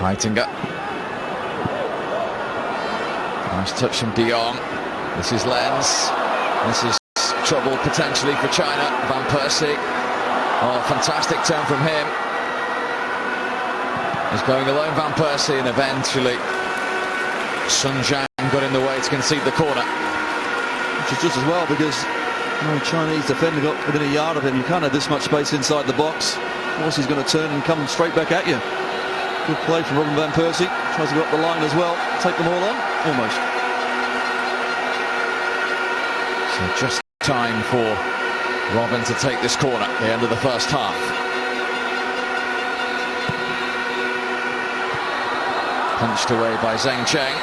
Heitinger. Nice touch from De Jong. This is Lens. This is trouble potentially for China. Van Persie. Oh, fantastic turn from him. He's going alone, Van Persie, and eventually Sun Jiang got in the way to concede the corner. Which is just as well, because no Chinese defender got within a yard of him. You can't have this much space inside the box. Of course, he's going to turn and come straight back at you. Good play from Robin Van Persie. Tries to go up the line as well. Take them all on. Almost. So just time for Robin to take this corner at the end of the first half. Punched away by Zheng Cheng.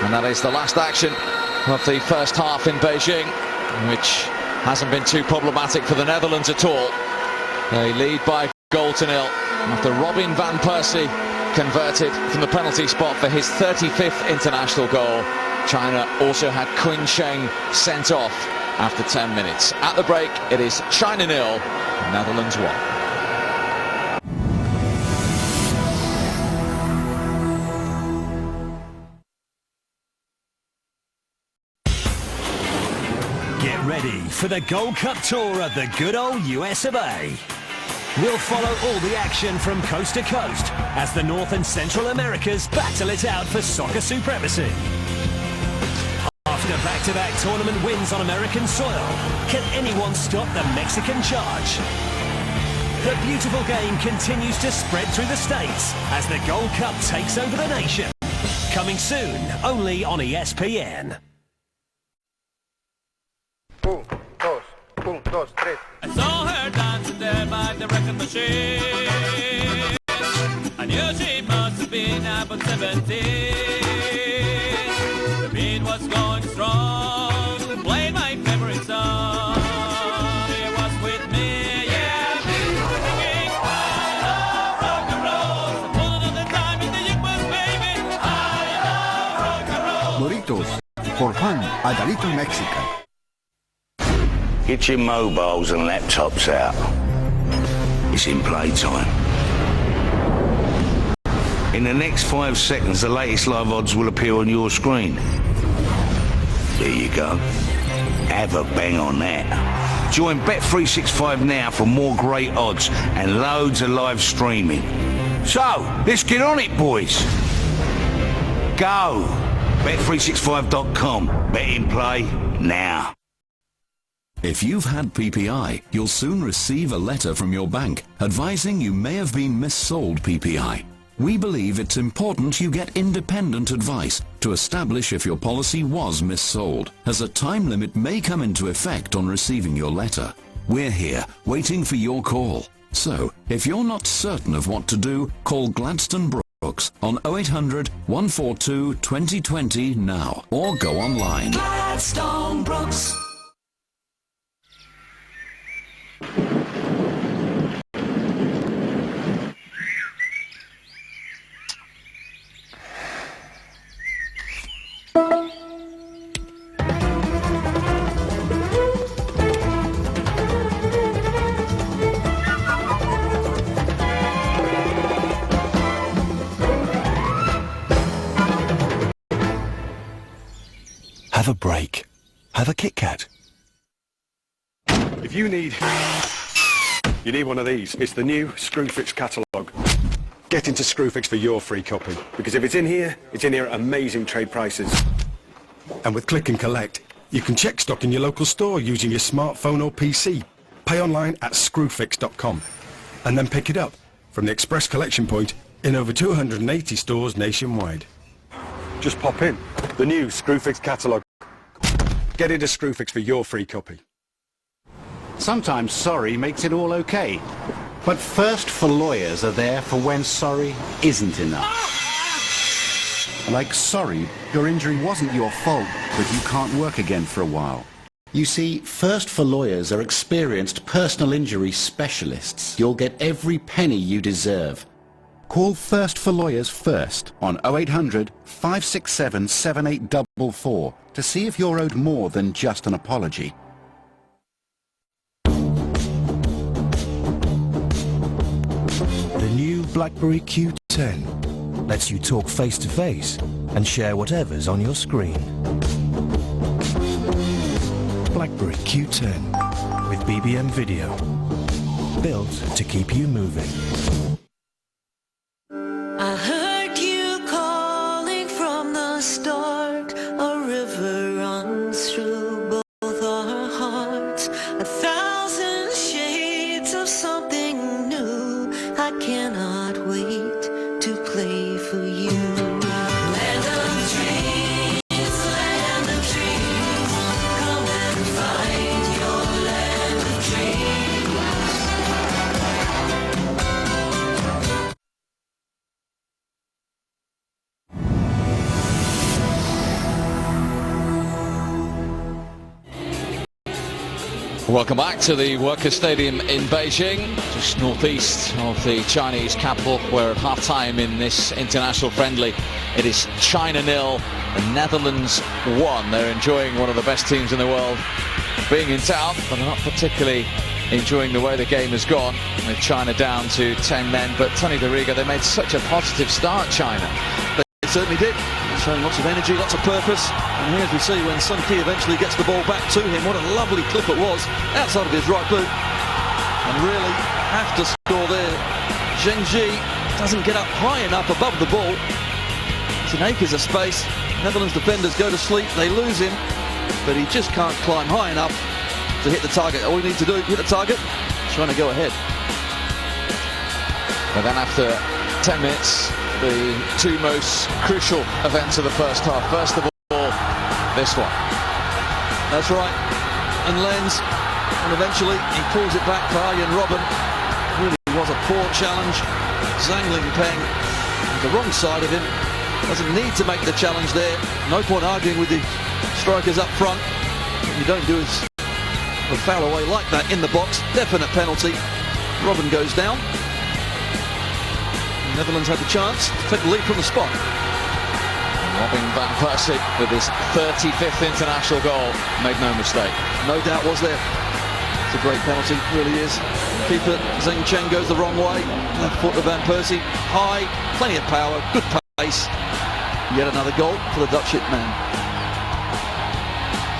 And that is the last action of the first half in Beijing, which hasn't been too problematic for the Netherlands at all. They lead by goal to nil after Robin Van Persie converted from the penalty spot for his 35th international goal. China also had Qin Sheng sent off after 10 minutes. At the break, it is China 0, Netherlands 1. Get ready for the Gold Cup tour of the good old US of A. We'll follow all the action from coast to coast as the North and Central Americas battle it out for soccer supremacy. After back-to-back tournament wins on American soil, can anyone stop the Mexican charge? The beautiful game continues to spread through the States as the Gold Cup takes over the nation. Coming soon, only on ESPN. I saw her dancing there by the record machine. I knew she must have been about 17. The beat was going strong, played my favorite song. It was with me, yeah, singing I love rock and roll. So pulling on the time in the bus, baby. I love rock and roll. Doritos, for fun, Adalito, Mexico. Get your mobiles and laptops out. It's in playtime. In the next 5 seconds, the latest live odds will appear on your screen. There you go. Have a bang on that. Join Bet365 now for more great odds and loads of live streaming. So, let's get on it, boys. Go. Bet365.com. Bet in play now. If you've had PPI, you'll soon receive a letter from your bank advising you may have been missold PPI. We believe it's important you get independent advice to establish if your policy was missold, as a time limit may come into effect on receiving your letter. We're here, waiting for your call. So, if you're not certain of what to do, call Gladstone Brooks on 0800 142 2020 now, or go online. Gladstone Brooks. Have a break. Have a Kit Kat. If you need one of these. It's the new Screwfix catalogue. Get into Screwfix for your free copy, because if it's in here at amazing trade prices. And with Click and Collect, you can check stock in your local store using your smartphone or PC. Pay online at screwfix.com and then pick it up from the express collection point in over 280 stores nationwide. Just pop in the new Screwfix catalogue. Get into Screwfix for your free copy. Sometimes sorry makes it all okay. But First for Lawyers are there for when sorry isn't enough. Like sorry, your injury wasn't your fault, but you can't work again for a while. You see, First for Lawyers are experienced personal injury specialists. You'll get every penny you deserve. Call First for Lawyers first on 0800 567 7844 to see if you're owed more than just an apology. BlackBerry Q10 lets you talk face-to-face and share whatever's on your screen. BlackBerry Q10 with BBM Video. Built to keep you moving. I heard you calling from the start. A river runs through both our hearts. 1,000 shades of something new. I cannot wait to play for you. Land of dreams, land of dreams. Come and find your land of dreams. Welcome back to the Workers' Stadium in Beijing, just northeast of the Chinese capital, where at half-time in this international friendly, it is China 0 and Netherlands 1. They're enjoying one of the best teams in the world being in town, but they're not particularly enjoying the way the game has gone, with China down to 10 men. But Tony Doriga, they made such a positive start, China. They certainly did. Showing lots of energy, lots of purpose. And here, as we see, when Sun Ki eventually gets the ball back to him, what a lovely clip it was outside of his right boot. And really have to score there. Zheng Ji doesn't get up high enough above the ball. It's an acres of space. Netherlands defenders go to sleep, they lose him, but he just can't climb high enough to hit the target. All you need to do, hit the target, trying to go ahead. But then after 10 minutes, the two most crucial events of the first half. First of all, this one. That's right. And Lenz, and eventually he pulls it back for Arjen Robben. Really was a poor challenge. Zhang Lingpeng, the wrong side of him. Doesn't need to make the challenge there. No point arguing with the strikers up front. What you don't do is a foul away like that in the box. Definite penalty. Robben goes down. The Netherlands had the chance to take the lead from the spot. Robin van Persie with his 35th international goal, made no mistake. No doubt was there. It's a great penalty, it really is. Keeper Zheng Chen goes the wrong way. Left foot to Van Persie. High, plenty of power, good pace. Yet another goal for the Dutch hitman.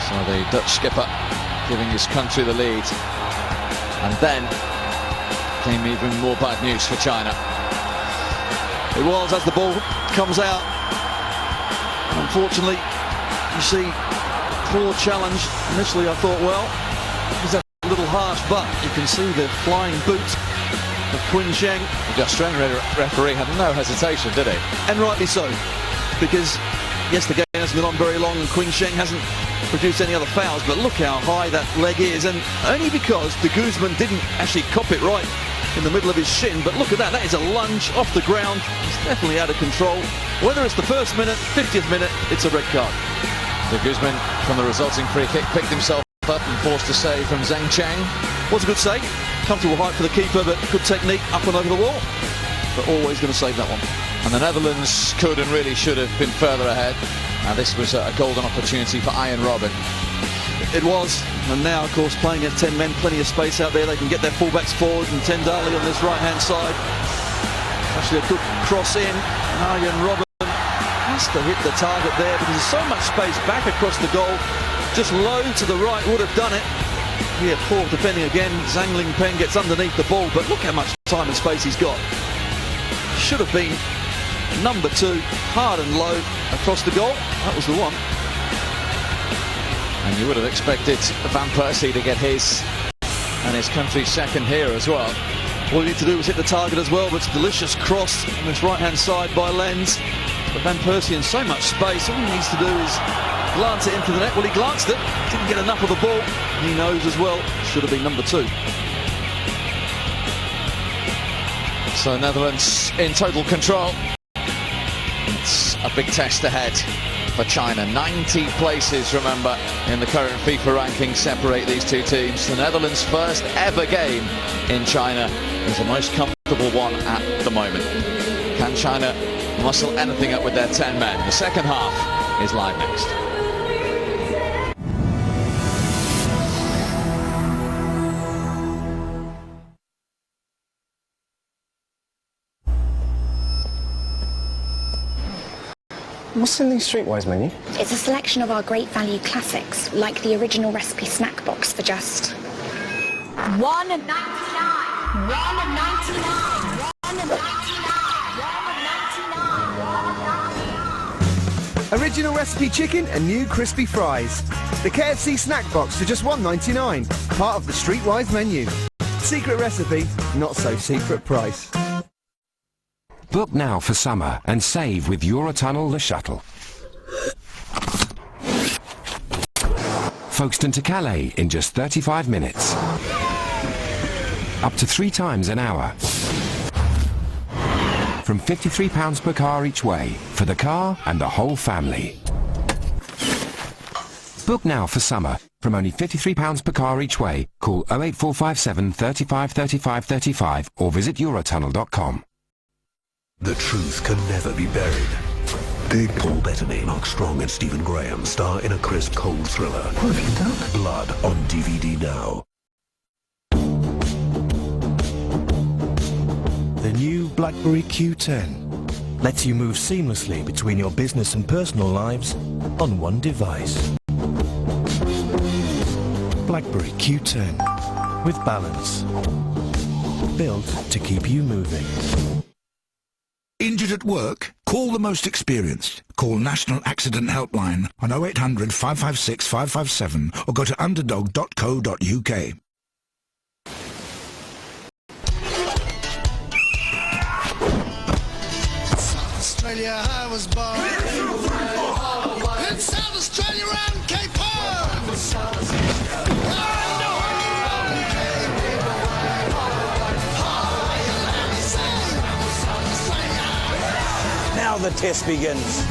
So the Dutch skipper giving his country the lead. And then came even more bad news for China. It was as the ball comes out. Unfortunately, you see, poor challenge. Initially I thought, well, it's a little harsh, but you can see the flying boot of Qin Sheng. The Australian referee had no hesitation, did he? And rightly so, because yes, the game hasn't been on very long and Qin Sheng hasn't produced any other fouls, but look how high that leg is, and only because de Guzman didn't actually cop it right in the middle of his shin. But look at that, that is a lunge off the ground. It's definitely out of control. Whether it's the first minute, 50th minute, it's a red card. De Guzman, from the resulting free kick, picked himself up and forced a save from Zheng Chen. Was a good save, comfortable height for the keeper, but good technique up and over the wall. But always going to save that one. And the Netherlands could and really should have been further ahead. And this was a golden opportunity for Arjen Robben. It was, and now of course playing against 10 men, plenty of space out there. They can get their fullbacks forward, and Tendali on this right hand side. Actually a good cross in, and Arjen Robben has to hit the target there because there's so much space back across the goal. Just low to the right would have done it. Yeah, poor defending again. Zhang Lingpeng gets underneath the ball, but look how much time and space he's got. Should have been number 2, hard and low across the goal. That was the one. And you would have expected Van Persie to get his and his country's second here as well. All you need to do is hit the target as well, but it's a delicious cross on this right-hand side by Lenz. But Van Persie in so much space, all he needs to do is glance it into the net. Well, he glanced it, didn't get enough of the ball. He knows as well, should have been number 2. So Netherlands in total control. It's a big test ahead for China. 90 places, remember, in the current FIFA ranking separate these two teams. The Netherlands' first ever game in China is the most comfortable one at the moment. Can China muscle anything up with their 10 men? The second half is live next. What's in the Streetwise menu? It's a selection of our great value classics, like the original recipe snack box for just $1.99. Original recipe chicken and new crispy fries. The KFC snack box for just $1.99. Part of the Streetwise menu. Secret recipe, not so secret price. Book now for summer and save with Eurotunnel The Shuttle. Folkestone to Calais in just 35 minutes. Up to 3 times an hour. From £53 per car each way, for the car and the whole family. Book now for summer, from only £53 per car each way. Call 08457 35 35 35 or visit Eurotunnel.com. The truth can never be buried. Big Paul Bettany, Mark Strong and Stephen Graham star in a crisp, cold thriller. What have you done? Blood on DVD now. The new BlackBerry Q10 lets you move seamlessly between your business and personal lives on one device. BlackBerry Q10 with balance. Built to keep you moving. Injured at work? Call the most experienced. Call National Accident Helpline on 0800 556 557 or go to underdog.co.uk. Australia, I was born. In South Australia and Cape Now the test begins.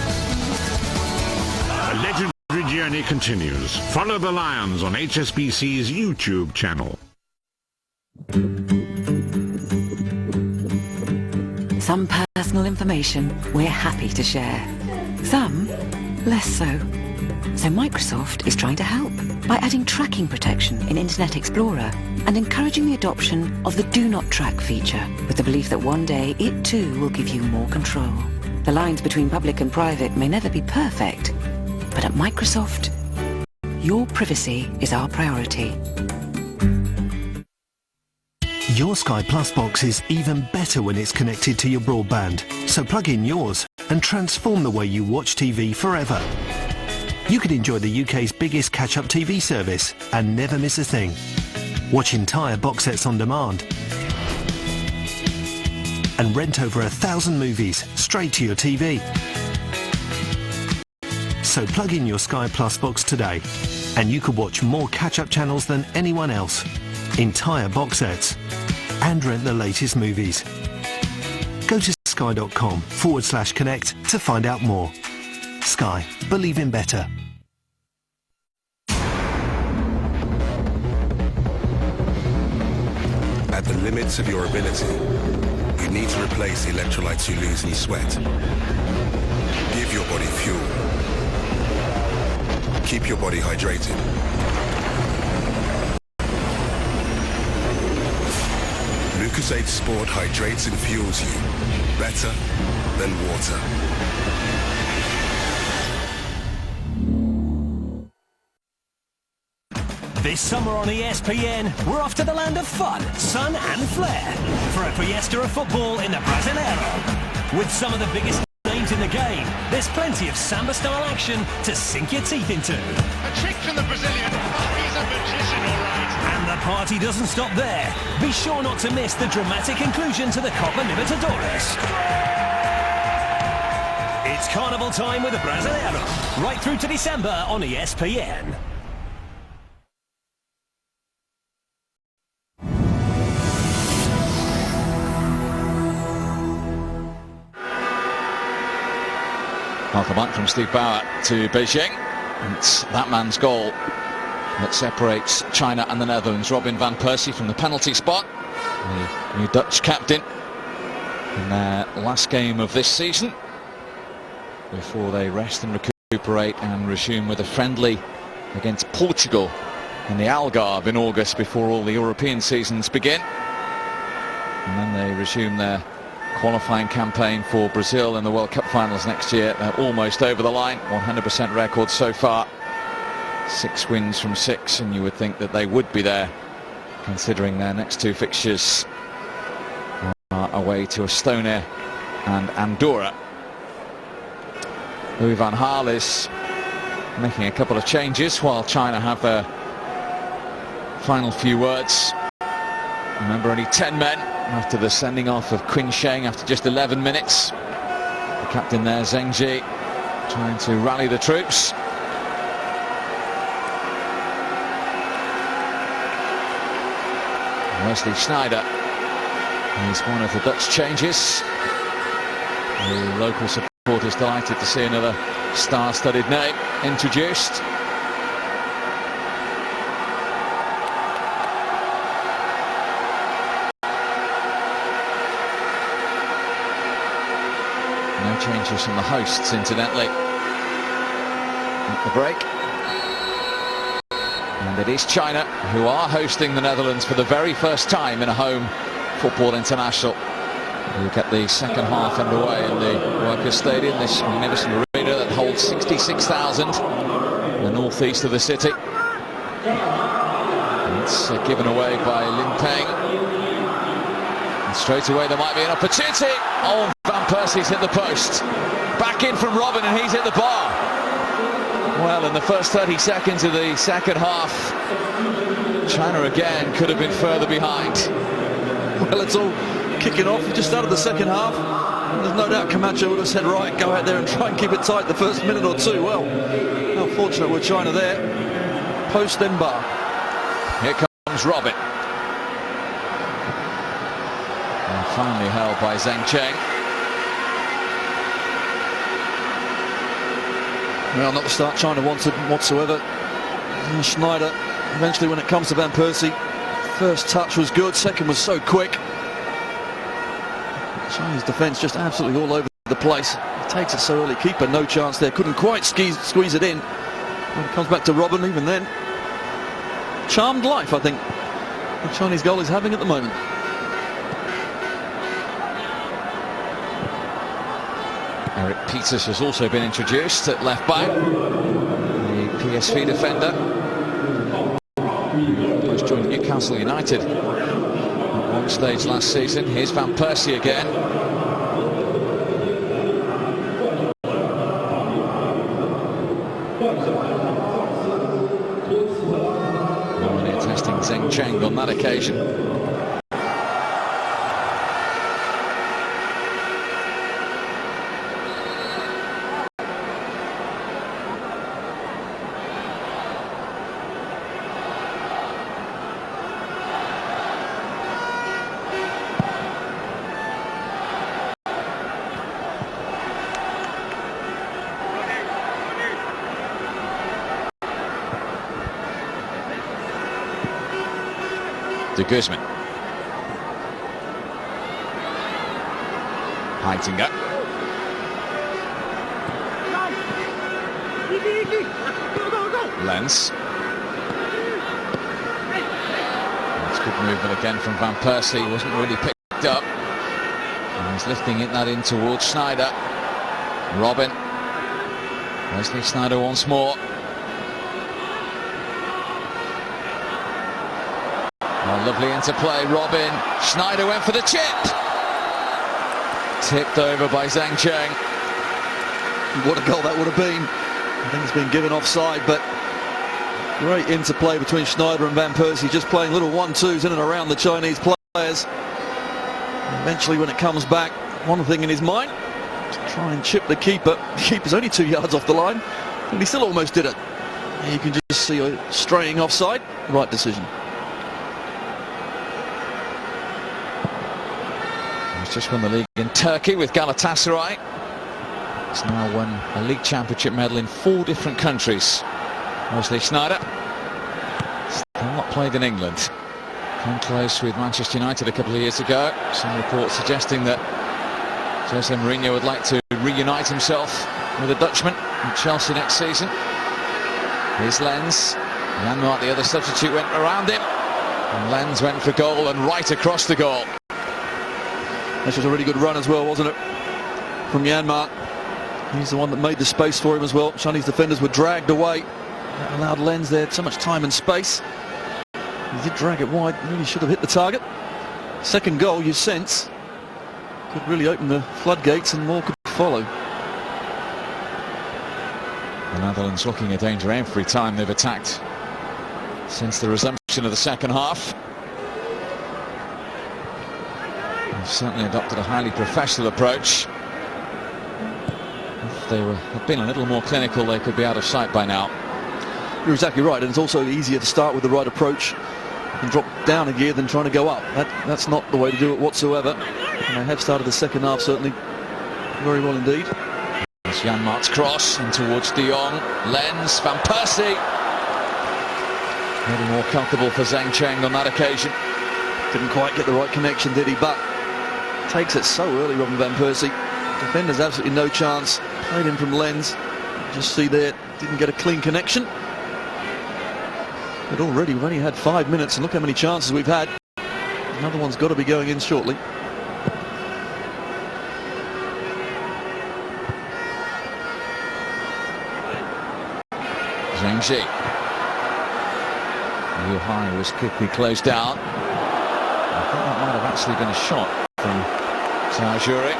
A legendary journey continues. Follow the Lions on HSBC's YouTube channel. Some personal information we're happy to share. Some, less so. So Microsoft is trying to help by adding tracking protection in Internet Explorer and encouraging the adoption of the Do Not Track feature with the belief that one day it too will give you more control. The lines between public and private may never be perfect, but at Microsoft, your privacy is our priority. Your Sky Plus box is even better when it's connected to your broadband. So plug in yours and transform the way you watch TV forever. You could enjoy the UK's biggest catch-up TV service and never miss a thing. Watch entire box sets on demand and rent over 1,000 movies straight to your TV. So plug in your Sky Plus box today and you could watch more catch-up channels than anyone else, entire box sets, and rent the latest movies. Go to sky.com/connect to find out more. Sky, believe in better. At the limits of your ability, you need to replace the electrolytes you lose in your sweat. Give your body fuel. Keep your body hydrated. Lucozade Sport hydrates and fuels you better than water. This summer on ESPN, we're off to the land of fun, sun and flair for a fiesta of football in the Brasileiro. With some of the biggest names in the game, there's plenty of samba-style action to sink your teeth into. A trick from the Brazilian. He's a magician, all right. And the party doesn't stop there. Be sure not to miss the dramatic conclusion to the Copa Libertadores. It's carnival time with the Brasileiro, right through to December on ESPN. Welcome back from Steve Bauer to Beijing. It's that man's goal that separates China and the Netherlands. Robin van Persie from the penalty spot, the new Dutch captain in their last game of this season before they rest and recuperate and resume with a friendly against Portugal in the Algarve in August before all the European seasons begin. And then they resume their qualifying campaign for Brazil in the World Cup finals next year. They're almost over the line, 100% record so far. 6 wins from 6, and you would think that they would be there, considering their next 2 fixtures are away to Estonia and Andorra. Louis van Gaal is making a couple of changes while China have their final few words. Remember, only 10 men after the sending off of Qin Sheng after just 11 minutes. The captain there, Zheng Ji, trying to rally the troops. Wesley Sneijder is one of the Dutch changes. The local supporters delighted to see another star-studded name introduced. No changes from the hosts, incidentally, at the break. And it is China who are hosting the Netherlands for the very first time in a home football international. We get the second half underway in the Workers' Stadium, this magnificent arena that holds 66,000 in the northeast of the city. It's given away by Lin Peng. And straight away there might be an opportunity. Oh, Van Persie's hit the post. Back in from Robin, and he's hit the bar. Well, in the first 30 seconds of the second half, China again could have been further behind. Well, it's all kicking off. We just started the second half. There's no doubt Camacho would have said, right, go out there and try and keep it tight the first minute or two. Well, how fortunate were China there. Post then bar. Here comes Robin. And finally held by Zheng Cheng. Well, not the start China wanted whatsoever. And Sneijder, eventually when it comes to Van Persie, first touch was good, second was so quick. Chinese defence just absolutely all over the place. He takes it so early, keeper no chance there, couldn't quite squeeze it in. When it comes back to Robin, even then, charmed life I think the Chinese goal is having at the moment. Eric Peters has also been introduced at left back, the PSV defender. First joined Newcastle United at one stage last season. Here's Van Persie again. Only testing Zheng Cheng on that occasion. De Guzman. Heitinger. Lens. That's good movement again from Van Persie. Wasn't really picked up. And he's lifting that in towards Sneijder. Robin. Wesley Sneijder once more. Oh, lovely interplay, Robin. Sneijder went for the chip. Tipped over by Zheng Cheng. What a goal that would have been. I think it's been given offside, but great interplay between Sneijder and Van Persie, just playing little 1-2s in and around the Chinese players. Eventually, when it comes back, one thing in his mind, to try and chip the keeper. The keeper's only 2 yards off the line, and he still almost did it. And you can just see a straying offside. Right decision. He's just won the league in Turkey with Galatasaray. He's now won a league championship medal in 4 different countries. Wesley Sneijder, still not played in England. Came close with Manchester United a couple of years ago. Some reports suggesting that Jose Mourinho would like to reunite himself with a Dutchman at Chelsea next season. Here's Lens. Janmaat, the other substitute, went around him. And Lens went for goal and right across the goal. This was a really good run as well, wasn't it? From Myanmar. He's the one that made the space for him as well. Chinese defenders were dragged away. That allowed Lens there so much time and space. He did drag it wide, really should have hit the target. Second goal, you sense, could really open the floodgates and more could follow. The Netherlands looking a danger every time they've attacked since the resumption of the second half. They've certainly adopted a highly professional approach. If they had been a little more clinical, they could be out of sight by now. You're exactly right, and it's also easier to start with the right approach and drop down a gear than trying to go up. That's not the way to do it whatsoever. And they have started the second half certainly very well indeed. It's Jan Mart's cross and towards De Jong. Lens, Van Persie. Maybe more comfortable for Zhang Cheng on that occasion. Didn't quite get the right connection, did he? But takes it so early, Robin Van Persie. Defenders absolutely no chance. Played in from Lens. Just see there, didn't get a clean connection. But already we've only had 5 minutes and look how many chances we've had. Another one's got to be going in shortly. Zhang Ji. Liu Hai was quickly closed down. I think that might have actually been a shot from Zhao Zhuri.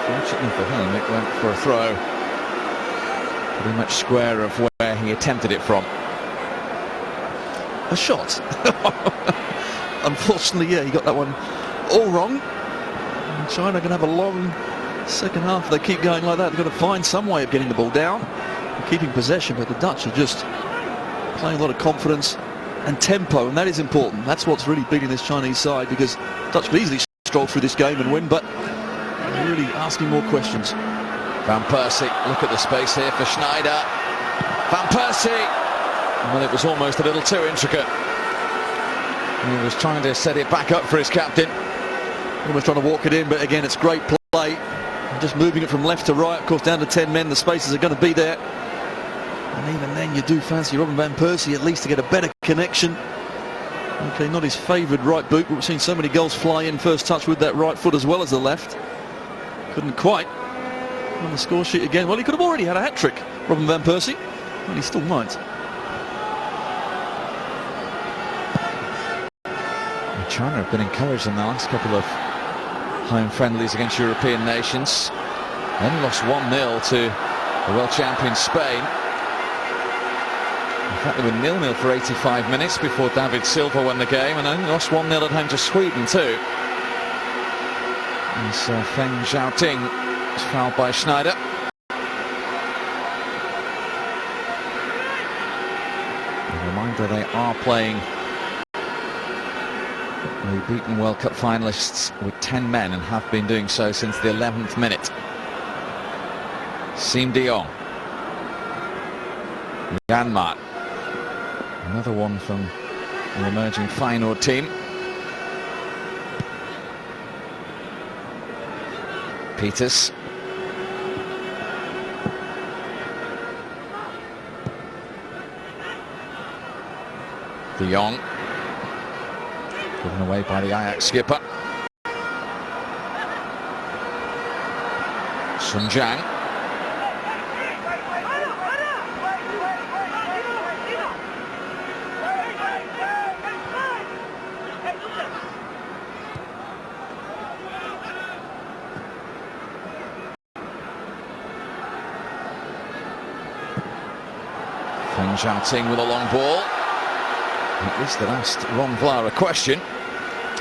Fortunately for him, it went for a throw. Pretty much square of where he attempted it from. A shot. Unfortunately, yeah, he got that one all wrong. And China can have a long second half. If they keep going like that, they've got to find some way of getting the ball down and keeping possession. But the Dutch are just playing a lot of confidence and tempo, and that is important. That's what's really beating this Chinese side, because Dutch could easily stroll through this game and win, but they're really asking more questions. Van Persie, look at the space here for Schneider. Van Persie! Well, it was almost a little too intricate. He was trying to set it back up for his captain. Almost trying to walk it in, but again, it's great play. Just moving it from left to right, of course, down to 10 men. The spaces are going to be there. And even then, you do fancy Robin Van Persie at least to get a better connection. Okay, not his favoured right boot, but we've seen so many goals fly in first touch with that right foot as well as the left. Couldn't quite on the score sheet again. Well, he could have already had a hat-trick, Robin Van Persie, and he still might. China have been encouraged in the last couple of home friendlies against European nations. Then lost 1-0 to the world champion Spain. In fact, they were 0-0 for 85 minutes before David Silva won the game, and only lost 1-0 at home to Sweden too. As Feng Xiaoting was fouled by Schneider. A reminder, they are playing the beaten World Cup finalists with 10 men and have been doing so since the 11th minute. Sim de Jong. Myanmar. Another one from the emerging Feyenoord team. Peters. De Jong. Given away by the Ajax skipper. Sun Jiang. Feng Xiaoting with a long ball. At least it asked Ron Vlaar a question.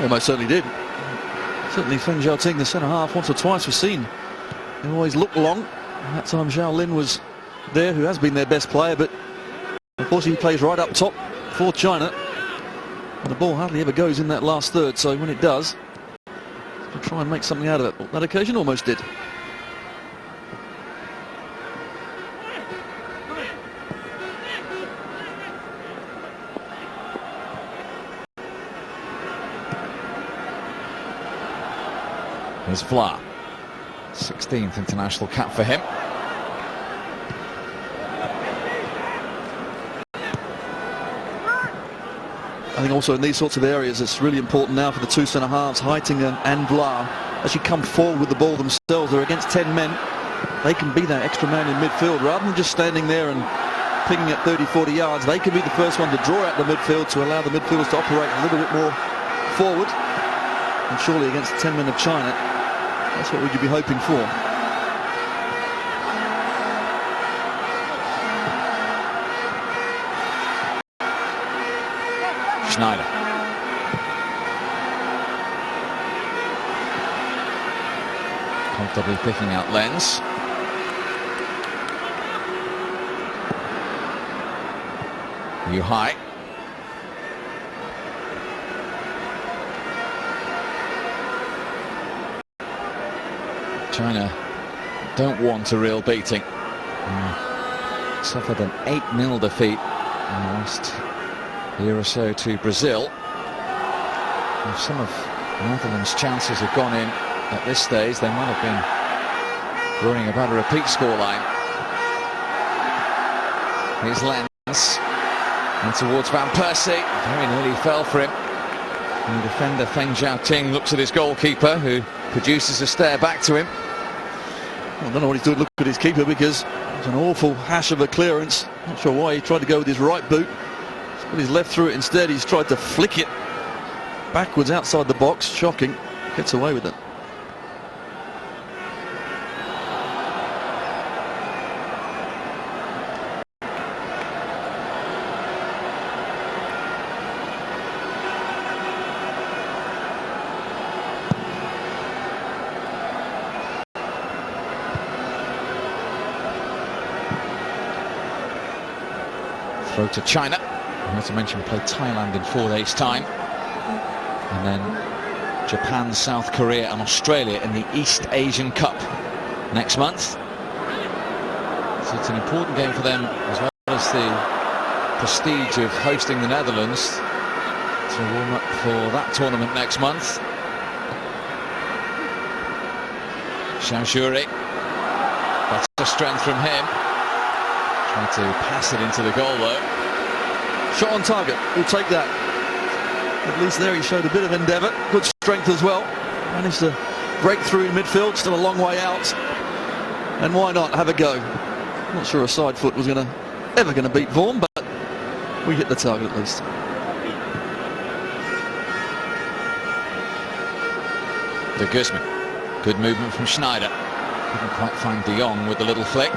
Almost certainly did. Certainly Feng Xiaoting, the centre-half, once or twice was seen. He always looked long. And that time Zhao Lin was there, who has been their best player, but unfortunately he plays right up top for China. And the ball hardly ever goes in that last third, so when it does, we'll try and make something out of it. That occasion almost did. Here's Vlaar. 16th international cap for him. think also in these sorts of areas it's really important now for the two centre-halves, Heitinga and Blah, actually come forward with the ball themselves. They're against 10 men. They can be that extra man in midfield rather than just standing there and picking at 30-40 yards. They can be the first one to draw out the midfield to allow the midfielders to operate a little bit more forward. And surely against the 10 men of China, that's what would you be hoping for. Schneider. Comfortably picking out Lenz. Yu Hai. China don't want a real beating. Suffered an 8-0 defeat in the last year or so to Brazil. If some of Netherlands' chances have gone in at this stage, they might have been worrying about a repeat scoreline. Here's Lenz. And towards Van Persie. Very nearly fell for him. And the defender Feng Zhaoting looks at his goalkeeper, who produces a stare back to him. Well, I don't know what he's doing. Look at his keeper, because it's an awful hash of a clearance. Not sure why he tried to go with his right boot. He's put his left through it instead. He's tried to flick it backwards outside the box. Shocking. Gets away with it. Throw to China. Not to mention play Thailand in 4 days' time. And then Japan, South Korea and Australia in the East Asian Cup next month. So it's an important game for them, as well as the prestige of hosting the Netherlands, to warm up for that tournament next month. Xiaojuri. Better strength from him. Trying to pass it into the goal though. Shot on target, we'll take that. At least there he showed a bit of endeavour, good strength as well. Managed to break through in midfield, still a long way out. And why not have a go? Not sure a side foot was ever going to beat Vaughan, but we hit the target at least. De Guzman, good movement from Schneider. Couldn't quite find De Jong with the little flick.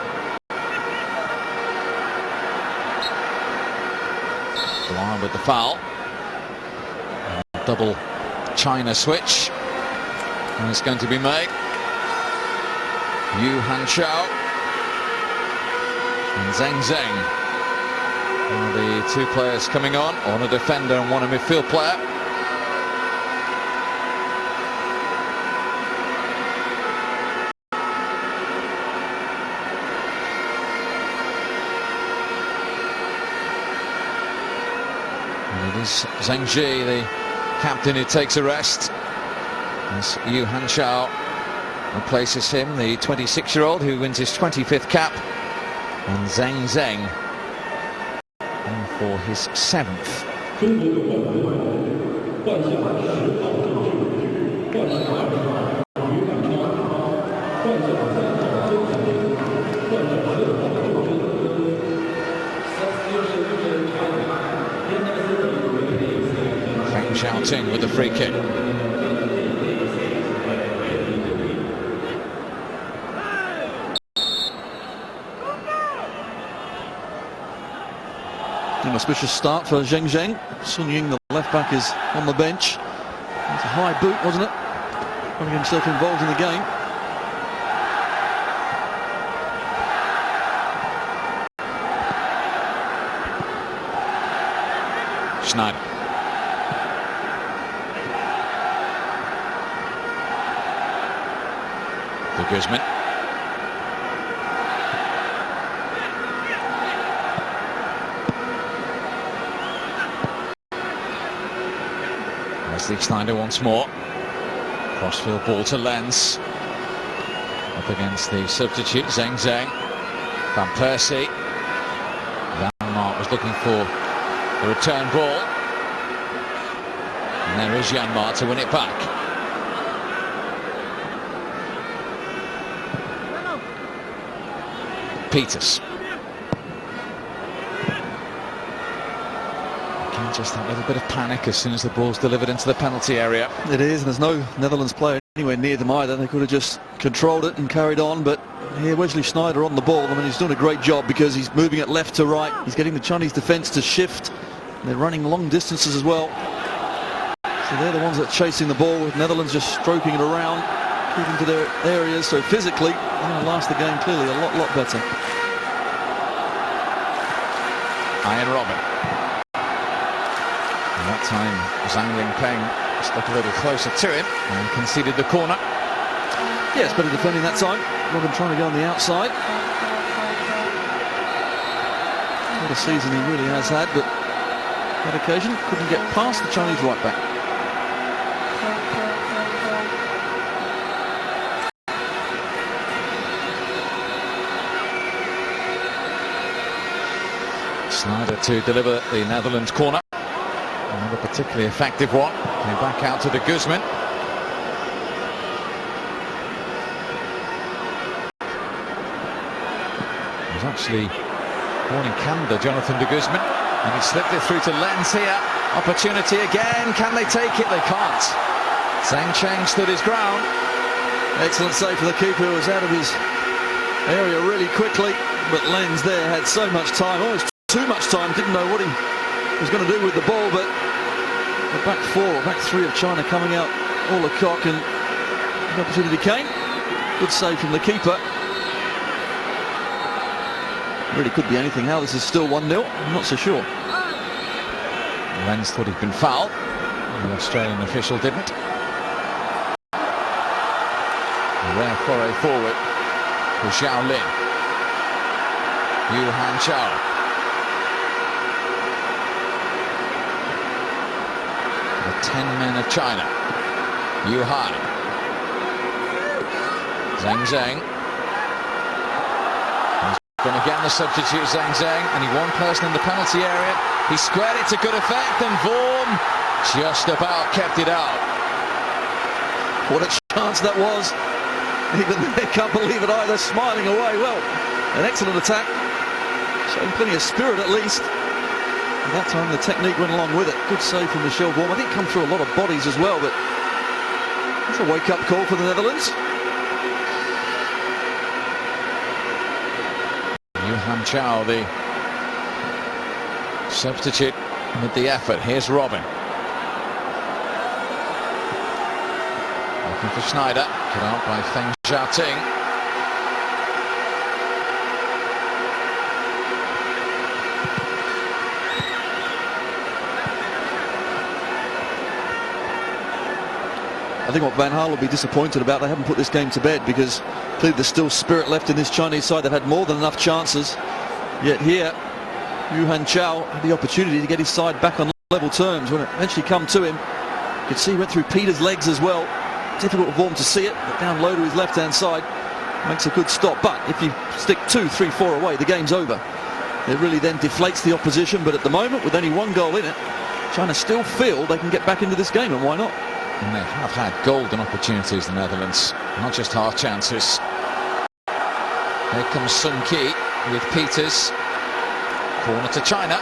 Blah with the foul. Double China switch. And it's going to be made. Yu Hanchao and Zheng Zheng. One of the two players coming on a defender and one a midfield player. It is Zheng Ji, the captain, who takes a rest as Yu Hanchao replaces him, the 26-year-old who wins his 25th cap, and Zheng Zheng for his 7th. Shouting with the free kick. Inauspicious start for Zheng Zheng. Sun Ying, the left back, is on the bench. It's a high boot, wasn't it? Getting himself involved in the game. Schneider. De Guzman. Wesley Sneijder once more. Crossfield ball to Lenz. Up against the substitute, Zheng Zheng. Van Persie. Van Mark was looking for the return ball. And there is Janmaat to win it back. Peters. Again, just that little bit of panic as soon as the ball's delivered into the penalty area. It is, and there's no Netherlands player anywhere near them either. They could have just controlled it and carried on, but here Wesley Sneijder on the ball. I mean, he's doing a great job because he's moving it left to right. He's getting the Chinese defence to shift. They're running long distances as well. So they're the ones that are chasing the ball, with Netherlands just stroking it around, keeping to their areas. So physically, they're going to last the game clearly a lot better. Ian Robin. And that time, Zhang Lingpeng stuck a little closer to him and conceded the corner. Yeah, it's better defending that time. Robin trying to go on the outside. What a season he really has had, but that occasion couldn't get past the Chinese right back. Sneijder to deliver the Netherlands corner. Another particularly effective one. Came back out to de Guzman. He was actually born in Canada, Jonathan de Guzman, and he slipped it through to Lens here. Opportunity again. Can they take it? They can't. Zhang Cheng stood his ground. Excellent save for the keeper, who was out of his area really quickly, but Lens there had so much time, almost too much time, didn't know what he was going to do with the ball, but the back three of China coming out all a cock, and the opportunity came. Good save from the keeper. Really could be anything. How this is still 1-0, I'm not so sure. Lens thought he'd been fouled. The Australian official didn't. A rare foray forward for Zhao Lin. Yu Han Chao. The 10 men of China. Yu Han. Zhang Zheng. He's going again, the substitute Zhang Zheng, and he one person in the penalty area. He squared it to good effect, and Vorm just about kept it out. What a chance that was. Even they can't believe it either, smiling away. Well, an excellent attack, showing plenty of spirit at least. And that time the technique went along with it. Good save from Michel Vorm. I think come through a lot of bodies as well, but it's a wake-up call for the Netherlands. Yu Han Chao, the substitute with the effort. Here's Robin. Looking for Sneijder. Put out by Feng Xiaoting. I think what Van Gaal will be disappointed about, they haven't put this game to bed, because clearly there's still spirit left in this Chinese side. They've had more than enough chances. Yet here, Yu Han Chao had the opportunity to get his side back on level terms. When it eventually come to him, you could see he went through Peter's legs as well. Difficult for Vorm to see it, but down low to his left-hand side makes a good stop. But if you stick 2, 3, 4 away, the game's over. It really then deflates the opposition, but at the moment, with only one goal in it, China still feel they can get back into this game, and why not? And they have had golden opportunities, the Netherlands, not just half chances. Here comes Sun Ki with Peters. Corner to China.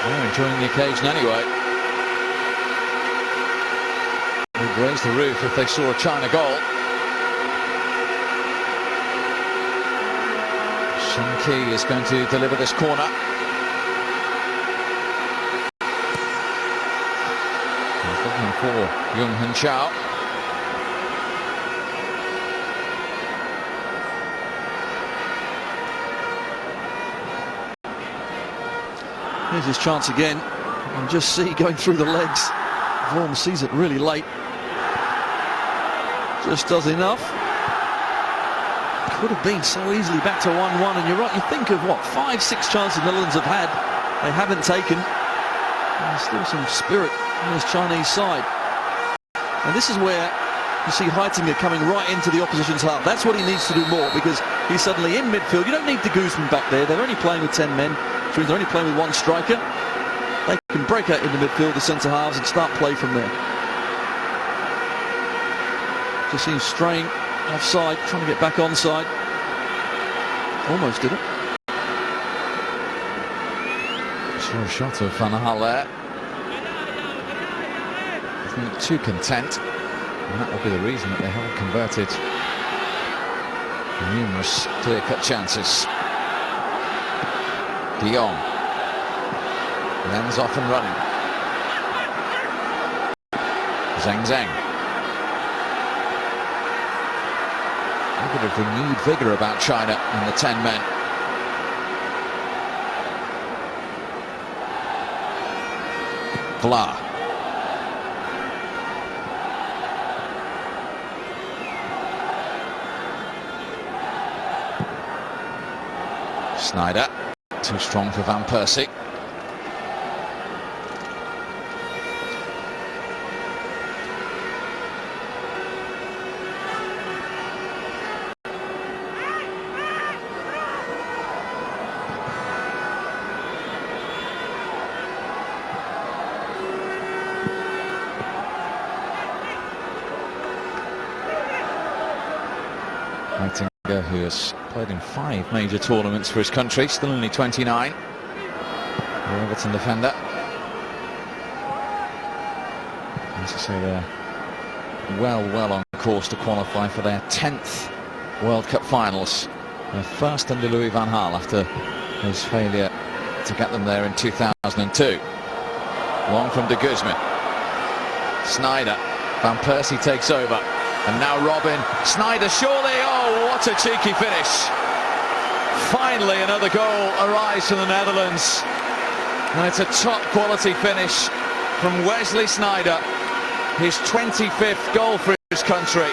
They're enjoying the occasion anyway. They'd raise the roof if they saw a China goal. Sun Ki is going to deliver this corner. He's looking for Yu Han Chao. Here's his chance again. You can just see going through the legs. Vorm sees it really late. Just does enough. Could have been so easily back to 1-1, and you're right, you think of what, 5, 6 chances the Netherlands have had, they haven't taken. And there's still some spirit on this Chinese side. And this is where you see Heitinger coming right into the opposition's half. That's what he needs to do more, because he's suddenly in midfield. You don't need de Guzman back there. They're only playing with 10 men, which means they're only playing with one striker. They can break out into midfield, the centre halves, and start play from there. Just seems straying offside, trying to get back onside. Almost did it. Saw a shot of Van Gaal there. Doesn't look too content, and that will be the reason that they haven't converted numerous clear-cut chances. De Jong ends off and running. Zhang. A bit of renewed vigour about China and the 10 men. Vla. Sneijder, too strong for Van Persie. Who has played in 5 major tournaments for his country, still only 29. The Everton defender. As I say, they're well on course to qualify for their 10th World Cup finals. Their first under Louis van Gaal after his failure to get them there in 2002. Long from de Guzman. Sneijder. Van Persie takes over. And now Robin. Sneijder surely. Oh, what a cheeky finish. Finally another goal arrives from the Netherlands. And it's a top quality finish from Wesley Sneijder. His 25th goal for his country.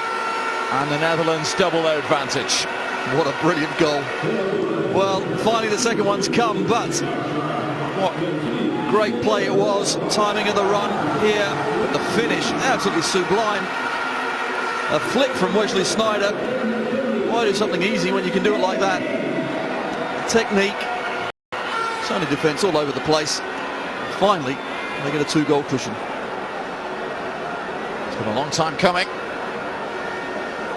And the Netherlands double their advantage. What a brilliant goal. Well, finally the second one's come, but what great play it was. Timing of the run here. But the finish, absolutely sublime. A flick from Wesley Sneijder. Why do something easy when you can do it like that? Technique. Sunny defence all over the place. Finally, they get a 2-goal cushion. It's been a long time coming.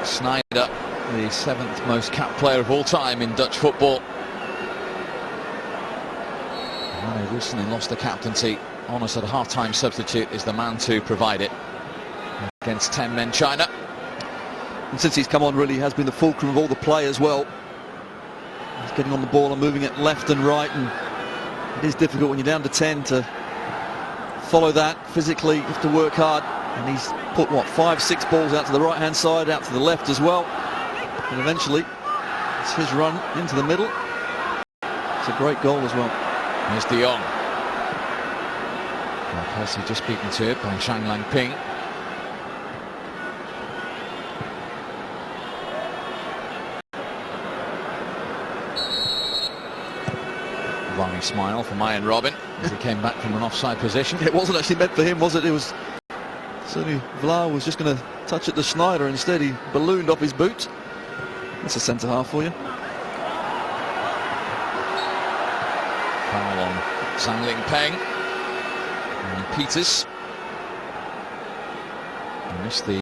Sneijder, the 7th most capped player of all time in Dutch football. And he recently lost the captaincy. Honest at a half-time substitute is the man to provide it against 10 men China. And since he's come on, really has been the fulcrum of all the play as well. He's getting on the ball and moving it left and right, and it is difficult when you're down to 10 to follow that physically. You have to work hard, and he's put, what, 5-6 balls out to the right-hand side, out to the left as well. And eventually, it's his run into the middle. It's a great goal as well. Here's De Jong. Percy just beaten to it by Shang Lang Ping. Long smile from Ian Robin as he came back from an offside position. It wasn't actually meant for him, was it? It was certainly Vla was just going to touch it to Sneijder. Instead, he ballooned off his boot. That's a centre half for you. Foul on Zhang Ling Peng and Peters. He missed the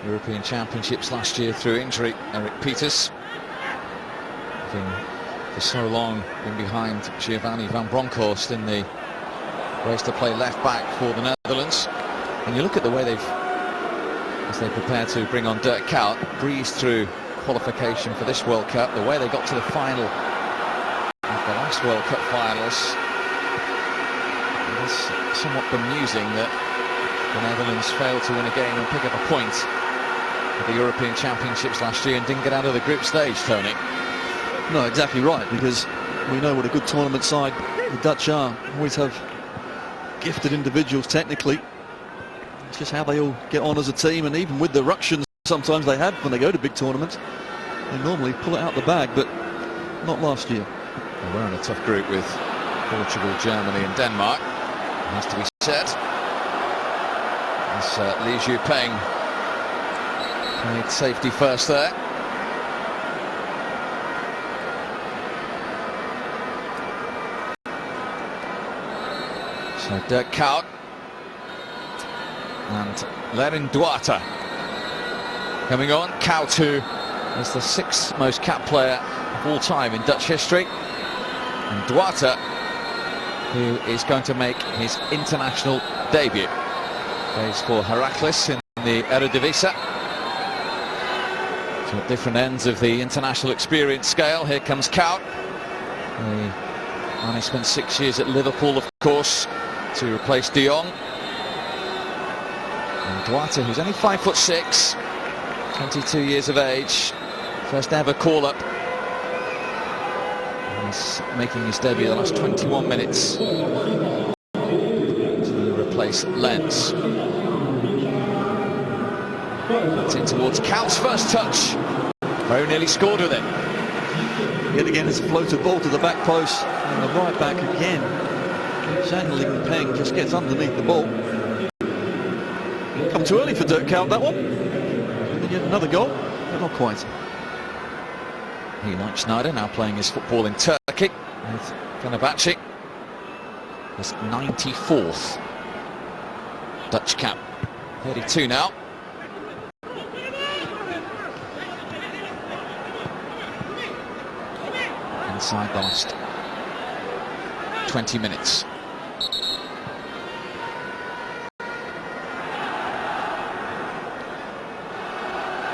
European Championships last year through injury. Eric Peters, for so long been behind Giovanni van Bronckhorst in the race to play left back for the Netherlands. And you look at the way as they prepare to bring on Dirk Kuyt, breezed through qualification for this World Cup, the way they got to the final of the last World Cup finals. It is somewhat bemusing that the Netherlands failed to win a game and pick up a point at the European Championships last year and didn't get out of the group stage, Tony. No, exactly right, because we know what a good tournament side the Dutch are. Always have gifted individuals technically. It's just how they all get on as a team, and even with the ructions sometimes they have when they go to big tournaments, they normally pull it out the bag, but not last year. Well, we're in a tough group with Portugal, Germany and Denmark. It has to be said. As Li Jupeng played safety first there. So Dirk Kuyt and Lerin Duarte coming on. Kuyt, who is the 6th most capped player of all time in Dutch history, and Duarte, who is going to make his international debut. Plays for Heracles in the Eredivisie. So at different ends of the international experience scale. Here comes Kuyt. The man who spent 6 years at Liverpool, of course, to replace De Jong. And Duarte, who's only 5'6", 22 years of age, first ever call-up. He's making his debut the last 21 minutes to replace Lens. That's in towards Kuyt's first touch. Very nearly scored with it. Yet again, it's a floated ball to the back post, and the right back again. Shandling Peng just gets underneath the ball. Come too early for Dirk Kuyt, that one. And yet another goal, but not quite. He, like Schneider, now playing his football in Turkey with Fenerbahce. His 94th Dutch cap. 32 now. Inside the last 20 minutes.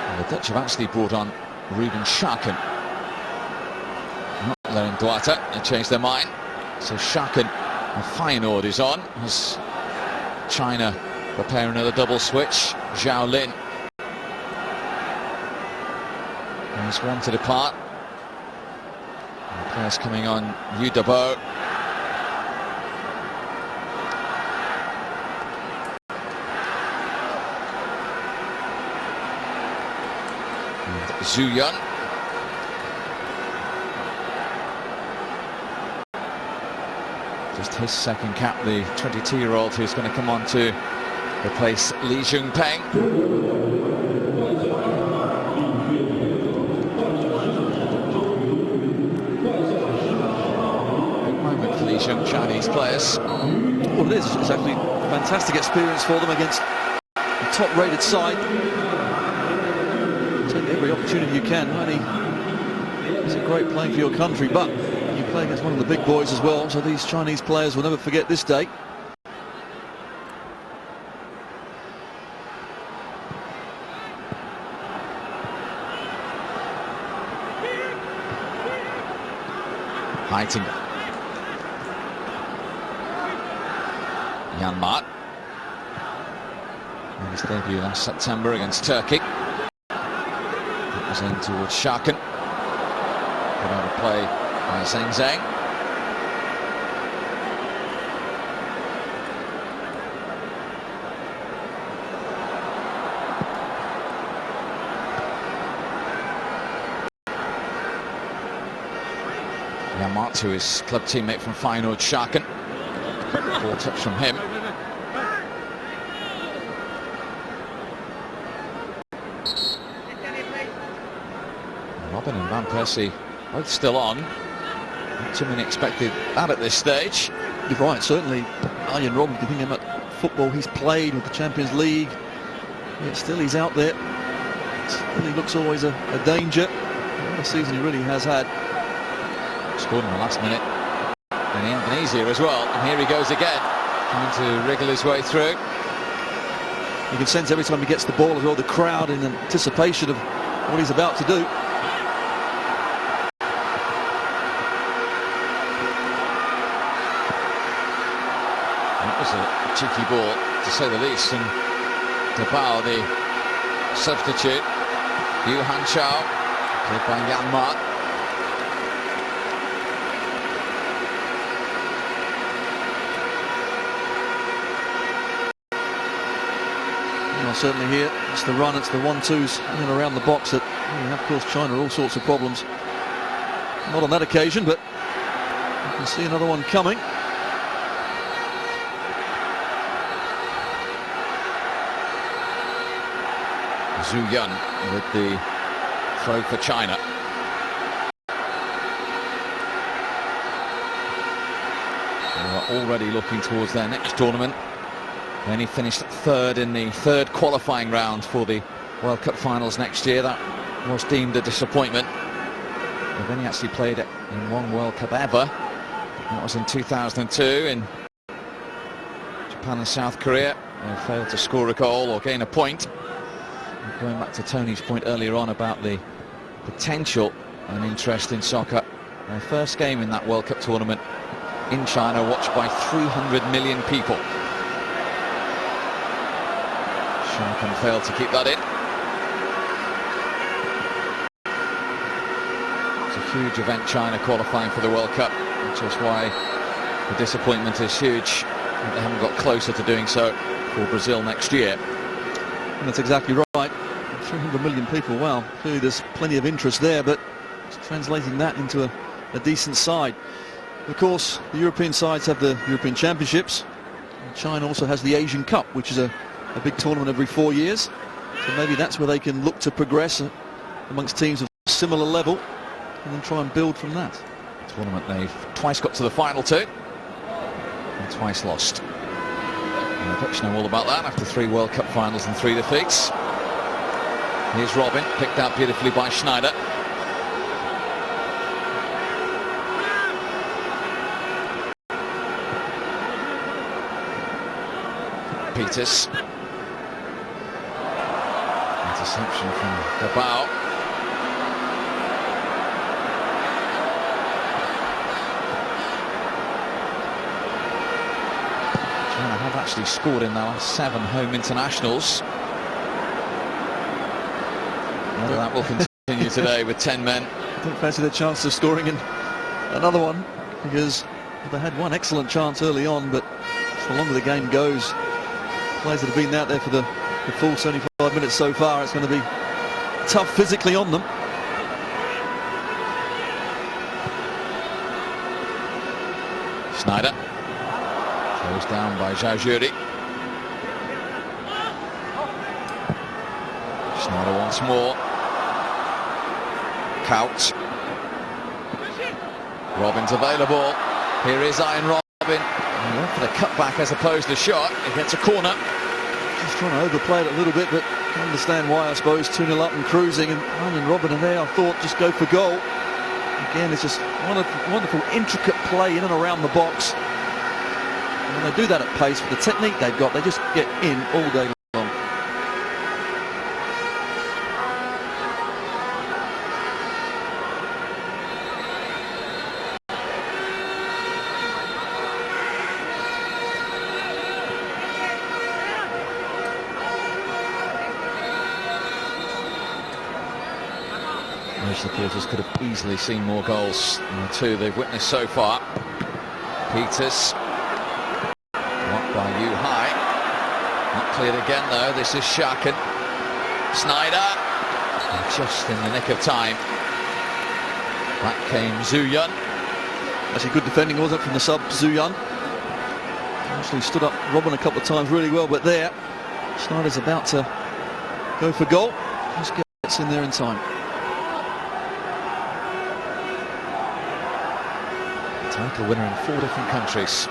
And the Dutch have actually brought on Ruben Schaken. Not letting Duarte, they changed their mind. So Schaken and Feyenoord is on as China prepare another double switch. Zhao Lin is one to depart. Players coming on, Yu Dabo. And Zhu Yun. Just his second cap, the 22-year-old who's going to come on to replace Li Jungpeng. Young Chinese players. Well, it is. It's actually a fantastic experience for them against a top-rated side. Take every opportunity you can. Not only is it great playing for your country, but you play against one of the big boys as well. So these Chinese players will never forget this day. Heitinger. Yanmar. In his debut last September against Turkey. That was in towards Schaken. Put out a play by Zheng Zheng. Yanmar to his club teammate from Feyenoord, Schaken. Ball touch from him. Robin and Van Persie both still on. Not too many expected that at this stage. You're right, certainly. Arjen Robben, you think about football he's played with the Champions League, yet still he's out there. Still he looks always a danger. What a season he really has had. Scored in the last minute in Indonesia as well, and here he goes again, trying to wriggle his way through. You can sense every time he gets the ball as well, the crowd in anticipation of what he's about to do. That was a cheeky ball, to say the least, and Dabao, the substitute. Yu Han Chao, played by Yanmar. Well, certainly here, it's the run, it's the 1-2s in and around the box that of course China all sorts of problems. Not on that occasion, but you can see another one coming. Zhu Yun with the throw for China. are already looking towards their next tournament. They only finished third in the third qualifying round for the World Cup finals next year. That was deemed a disappointment. They've only actually played it in one World Cup ever. That was in 2002 in Japan and South Korea. They failed to score a goal or gain a point. And going back to Tony's point earlier on about the potential and interest in soccer, their first game in that World Cup tournament in China, watched by 300 million people. Sharkin failed to keep that in. It's a huge event, China qualifying for the World Cup, which is why the disappointment is huge. They haven't got closer to doing so for Brazil next year. And that's exactly right. 300 million people, wow. Clearly there's plenty of interest there, but it's translating that into a decent side. Of course, the European sides have the European Championships. China also has the Asian Cup, which is a big tournament every 4 years. So maybe that's where they can look to progress amongst teams of similar level and then try and build from that. Tournament they've twice got to the final to and twice lost. And the Dutch know all about that after 3 World Cup finals and 3 defeats. Here's Robin, picked out beautifully by Schneider. Peters. Interception from Gabao. China have actually scored in their last 7 home internationals. Whether that will continue today with 10 men. I don't fancy their chance of scoring in another one, because they had one excellent chance early on, but the longer the game goes, players that have been out there for the full 75 minutes so far, it's going to be tough physically on them. Schneider goes down by Zhao Zhuri. Schneider once more. Couch. Robin's available. Here is Iron Robin. He went for the cutback as opposed to shot. He gets a corner. Just trying to overplay it a little bit, but I can understand why, I suppose. 2-0 up and cruising, and Iron Robin are there. I thought just go for goal. Again, it's just wonderful, intricate play in and around the box. And when they do that at pace with the technique they've got, they just get in all day long. Most supporters could have easily seen more goals than the 2 they've witnessed so far. Peters. Blocked by Yu Hai. Not cleared again though. This is Sharkin. Snyder. And just in the nick of time. Back came Zhu Yun. Actually good defending, wasn't it, from the sub, Zhu Yun. Actually stood up Robin a couple of times really well, but there, Schneider's about to go for goal. Just gets in there in time. Title winner in 4 different countries.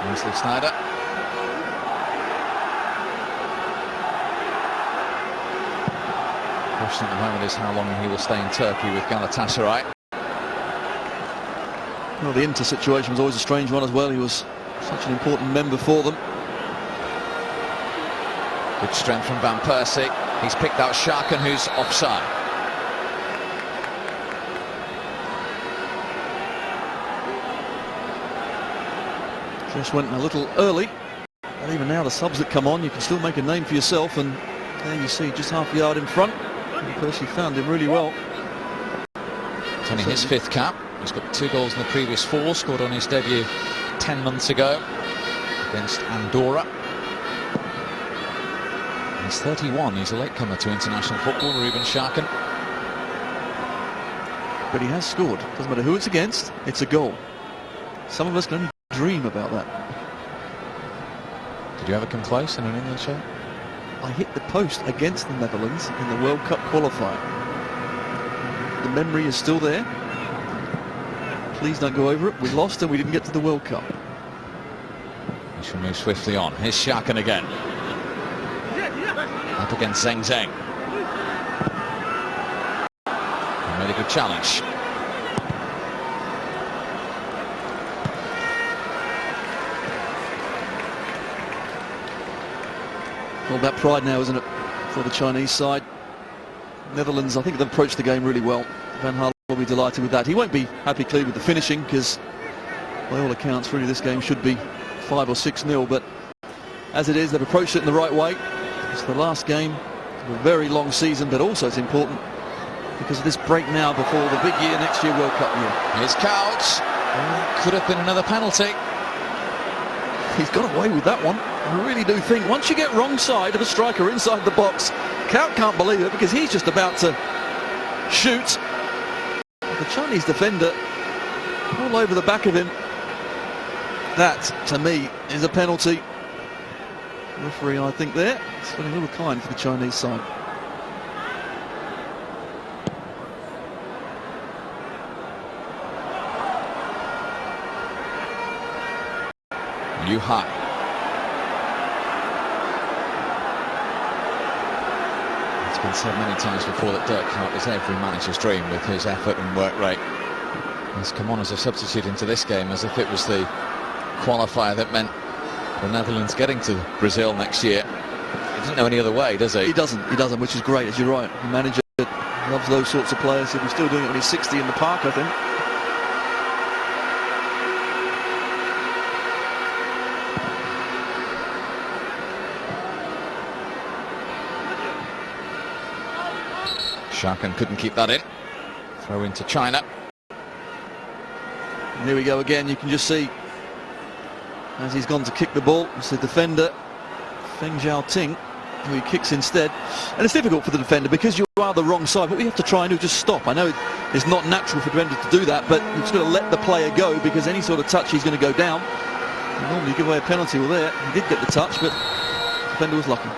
Nicely Snyder. Question at the moment is how long he will stay in Turkey with Galatasaray. Well, the Inter situation was always a strange one as well. He was such an important member for them. Good strength from Van Persie. He's picked out Sharkin, who's offside. Just went a little early, but even now the subs that come on, you can still make a name for yourself, and there you see just half a yard in front. And Percy found him really well. It's only his 5th cap. He's got 2 goals in the previous 4, scored on his debut 10 months ago against Andorra. He's 31, he's a latecomer to international football, Ruben Sharkin. But he has scored. Doesn't matter who it's against, it's a goal. Some of us can only dream about that. Did you ever come close in an England shirt? I hit the post against the Netherlands in the World Cup qualifier. The memory is still there. Please don't go over it. We lost and we didn't get to the World Cup. We shall move swiftly on. Here's Schaken again. Up against Zheng Zheng. Made a good challenge. All about pride now, isn't it, for the Chinese side? Netherlands, I think they've approached the game really well. Van Gaal will be delighted with that. He won't be happy clearly with the finishing because, by all accounts, really this game should be 5 or 6-0. But as it is, they've approached it in the right way. It's the last game of a very long season, but also it's important because of this break now before the big year, next year, World Cup year. Here's Couch. Could have been another penalty. He's got away with that one. I really do think once you get wrong side of a striker inside the box, Couch can't believe it because he's just about to shoot. The Chinese defender all over the back of him. That, to me, is a penalty. Referee, I think, there. It's feeling a little kind for the Chinese side. Liu Hai. It's been said many times before that Dirk Kuyt is every manager's dream with his effort and work rate. He's come on as a substitute into this game as if it was the qualifier that meant the Netherlands getting to Brazil next year. He doesn't know any other way, does he? He doesn't, which is great, as you're right. The manager loves those sorts of players. He'll be still doing it when he's 60 in the park, I think. Schaken couldn't keep that in. Throw into China. And here we go again. You can just see as he's gone to kick the ball, it's the defender Feng Zhaoting who he kicks instead. And it's difficult for the defender because you are the wrong side. What we have to try and do is just stop. I know it's not natural for the defender to do that, but you've just got to let the player go because any sort of touch he's going to go down. And normally you give away a penalty. Well, there he did get the touch, but the defender was lucky.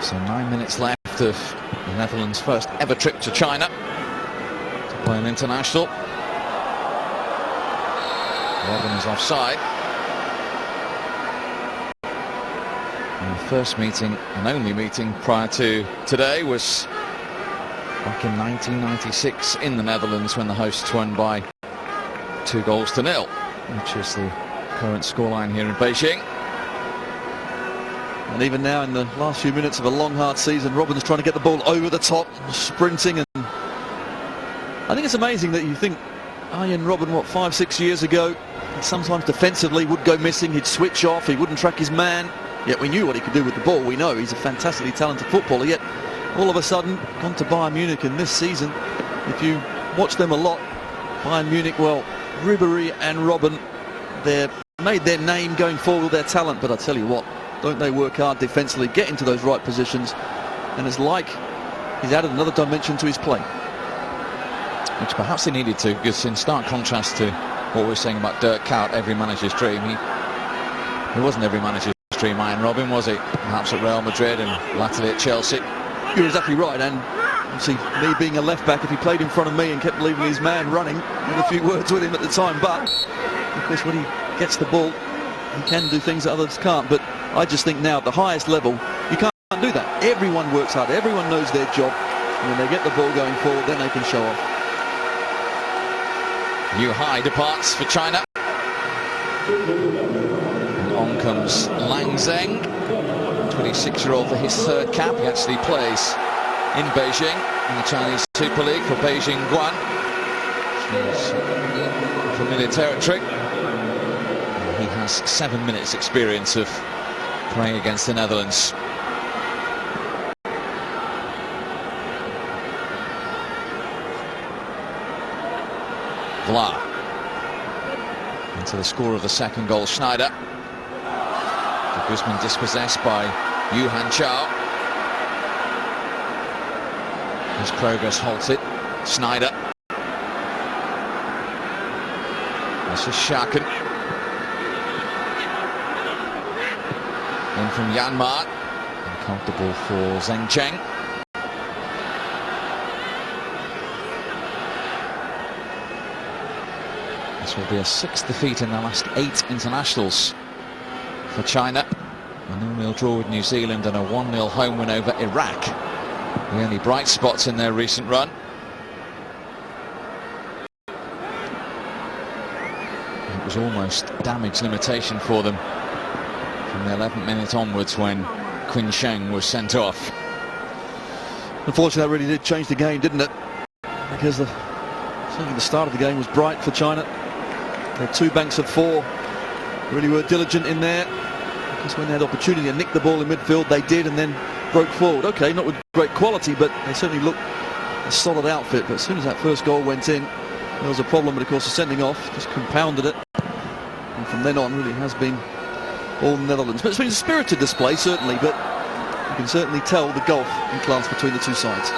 So 9 minutes left of the Netherlands' first ever trip to China to play an international. Robben is offside. And the first meeting and only meeting prior to today was back in 1996 in the Netherlands when the hosts won by 2-0, which is the current scoreline here in Beijing. And even now in the last few minutes of a long hard season, Robben's trying to get the ball over the top, sprinting, and I think it's amazing that you think Arjen Robben, what, 5-6 years ago, sometimes defensively would go missing, he'd switch off, he wouldn't track his man, yet we knew what he could do with the ball. We know he's a fantastically talented footballer, yet all of a sudden gone to Bayern Munich, and this season, if you watch them a lot, Bayern Munich, well, Ribéry and Robben, they've made their name going forward with their talent, but I tell you what, don't they work hard defensively, get into those right positions, and it's like he's added another dimension to his play. Which perhaps he needed to, because in stark contrast to what we were saying about Dirk Kuyt, every manager's dream, he wasn't every manager's dream, Arjen Robben, was he? Perhaps at Real Madrid and latterly at Chelsea. You're exactly right, and see, me being a left back, if he played in front of me and kept leaving his man running, I had a few words with him at the time, but of course when he gets the ball, he can do things that others can't. But I just think now at the highest level, you can't do that. Everyone works hard, everyone knows their job, and when they get the ball going forward, then they can show off. Liu Hai departs for China. And on comes Lang Zheng, 26-year-old for his third cap. He actually plays in Beijing in the Chinese Super League for Beijing Guan. Which is familiar territory. He has 7 minutes experience of playing against the Netherlands. Vla into the score of the second goal, Schneider. De Guzman dispossessed by Yu Han Chao. His progress halted. Snyder. This is Schaken. In from Yanmar. Uncomfortable for Zheng Cheng. This will be a 6th defeat in the last 8 internationals for China. A 0-0 draw with New Zealand and a 1-0 home win over Iraq. The only bright spots in their recent run. It was almost damage limitation for them from the 11th minute onwards when Qin Sheng was sent off. Unfortunately, that really did change the game, didn't it? Because certainly the start of the game was bright for China. Their 2 banks of 4 really were diligent in there. Because when they had opportunity to nick the ball in midfield, they did, and then broke forward. Okay, not with great quality, but they certainly looked a solid outfit. But as soon as that first goal went in, there was a problem, but of course the sending off just compounded it. And from then on, really has been all the Netherlands. But it's been a spirited display, certainly, but you can certainly tell the gulf in class between the two sides.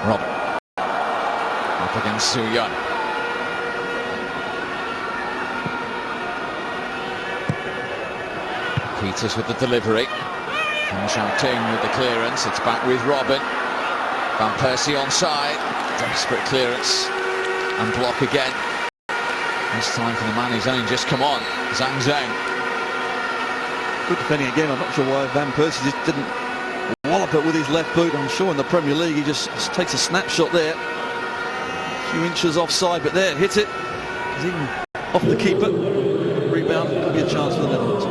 Robin up against Su Yun. Peters with the delivery. And Xiaoting with the clearance. It's back with Robin. Van Persie onside. Desperate clearance. And block again. This time for the man who's only just come on. Zhang Zheng. Good defending again. I'm not sure why Van Persie just didn't wallop it with his left boot. I'm sure in the Premier League he just takes a snapshot there. A few inches offside, but there, hit it. He's even off the keeper. Rebound, could be a chance for the Netherlands.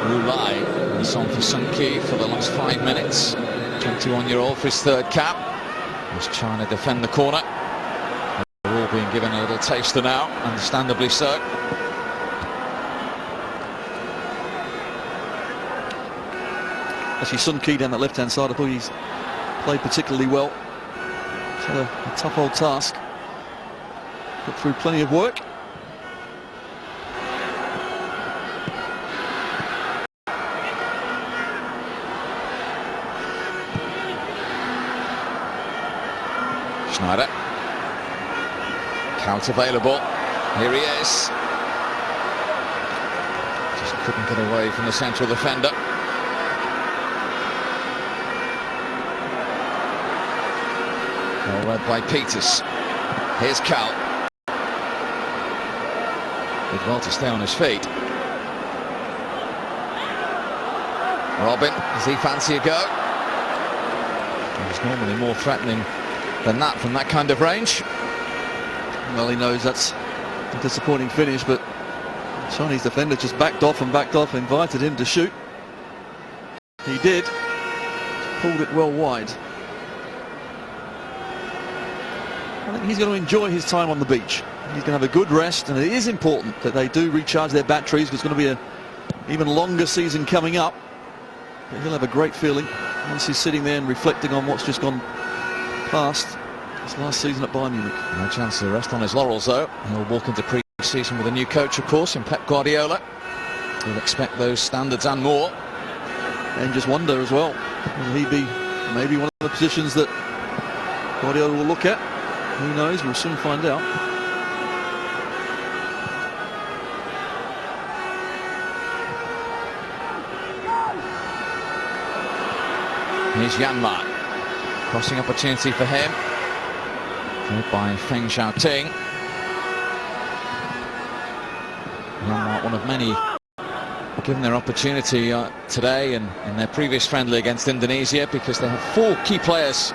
Rulai is on for Sun Ki for the last 5 minutes. 21-year-old for his 3rd cap. As China defend the corner. They're all being given a little taster now, understandably so. Actually, Sun Ki down that left-hand side, I thought he's played particularly well. It's had a tough old task. Put through plenty of work. Schneider. Count available. Here he is. Just couldn't get away from the central defender. Well read by Peters. Here's Cal. Did well to stay on his feet. Robin, does he fancy a go? He's normally more threatening than that from that kind of range. Well, he knows that's a disappointing finish, but Chinese defender just backed off, invited him to shoot. He did. Pulled it well wide. I think he's going to enjoy his time on the beach. He's going to have a good rest, and it is important that they do recharge their batteries, because it's going to be an even longer season coming up. But he'll have a great feeling once he's sitting there and reflecting on what's just gone past his last season at Bayern Munich. No chance to rest on his laurels, though. He'll walk into pre-season with a new coach, of course, in Pep Guardiola. He'll expect those standards and more. And just wonder as well, will he be maybe one of the positions that Guardiola will look at? Who knows? We'll soon find out. Here's Yanmar. Crossing opportunity for him. Played by Feng Xiaoting. Yanmar, one of many given their opportunity today and in their previous friendly against Indonesia, because they have 4 key players,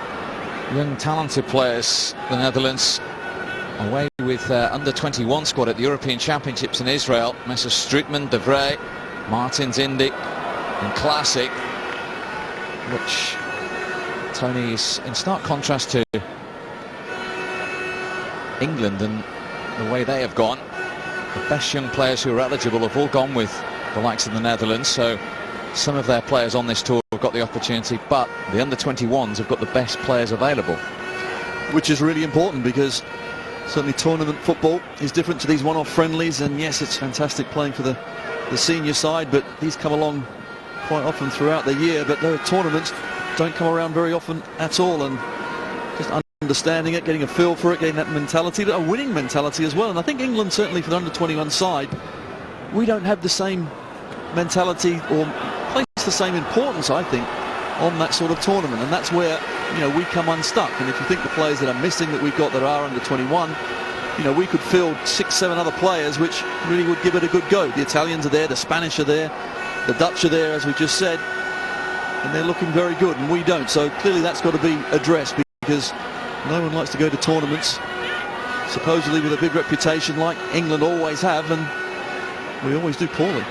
young talented players, the Netherlands, away with under-21 squad at the European Championships in Israel. Messer Strootman, De Vrij, Martins, Indy and Classic, which, Tony, is in stark contrast to England and the way they have gone. the best young players who are eligible have all gone with the likes of the Netherlands, so some of their players on this tour have got the opportunity, but the under-21s have got the best players available. Which is really important, because certainly tournament football is different to these one-off friendlies, and yes, it's fantastic playing for the senior side, but these come along quite often throughout the year, but the tournaments don't come around very often at all, and just understanding it, getting a feel for it, getting that mentality, a winning mentality as well. And I think England, certainly for the under-21 side, we don't have the same mentality or place the same importance, I think, on that sort of tournament, and that's where, you know, we come unstuck. And if you think the players that are missing that we've got that are under-21, you know, we could field 6-7 other players which really would give it a good go. The Italians are there, the Spanish are there, the Dutch are there, as we just said, and they're looking very good, and we don't. So clearly that's got to be addressed, because no one likes to go to tournaments supposedly with a big reputation like England always have, and we always do poorly.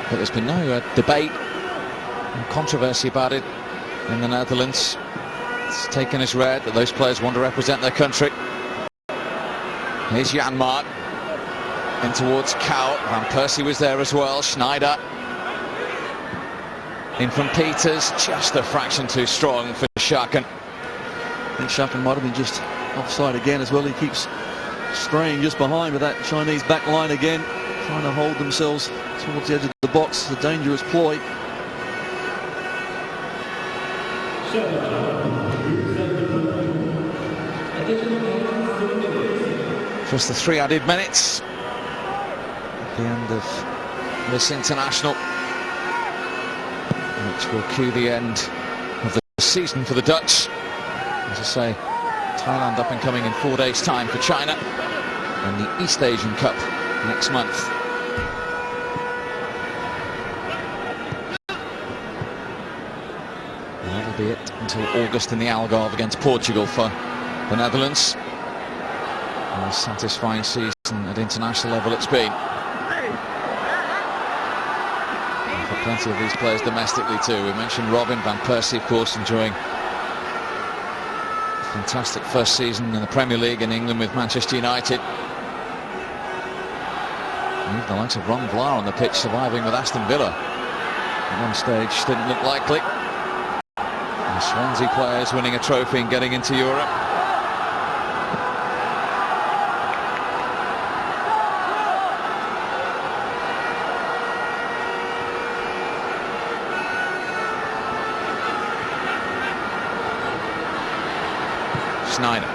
But there's been no debate and controversy about it in the Netherlands. It's taken as read that those players want to represent their country. Here's Jan Mark in towards Kou. Van Persie was there as well. Schneider in from Peters, just a fraction too strong for Schaken. I think Schaken might have been just offside again as well. He keeps straying just behind with that Chinese back line again, trying to hold themselves towards the edge of the box. It's a dangerous ploy. Just the 3 added minutes at the end of this international, which will cue the end of the season for the Dutch. As I say, Thailand up and coming in 4 days' time for China, and the East Asian Cup next month. And that'll be it until August in the Algarve against Portugal for the Netherlands. A satisfying season at international level it's been. And for plenty of these players domestically too. We mentioned Robin, Van Persie, of course, enjoying a fantastic first season in the Premier League in England with Manchester United. And even the likes of Ron Vlaar on the pitch, surviving with Aston Villa. At one stage didn't look likely. The Swansea players winning a trophy and getting into Europe. Schneider.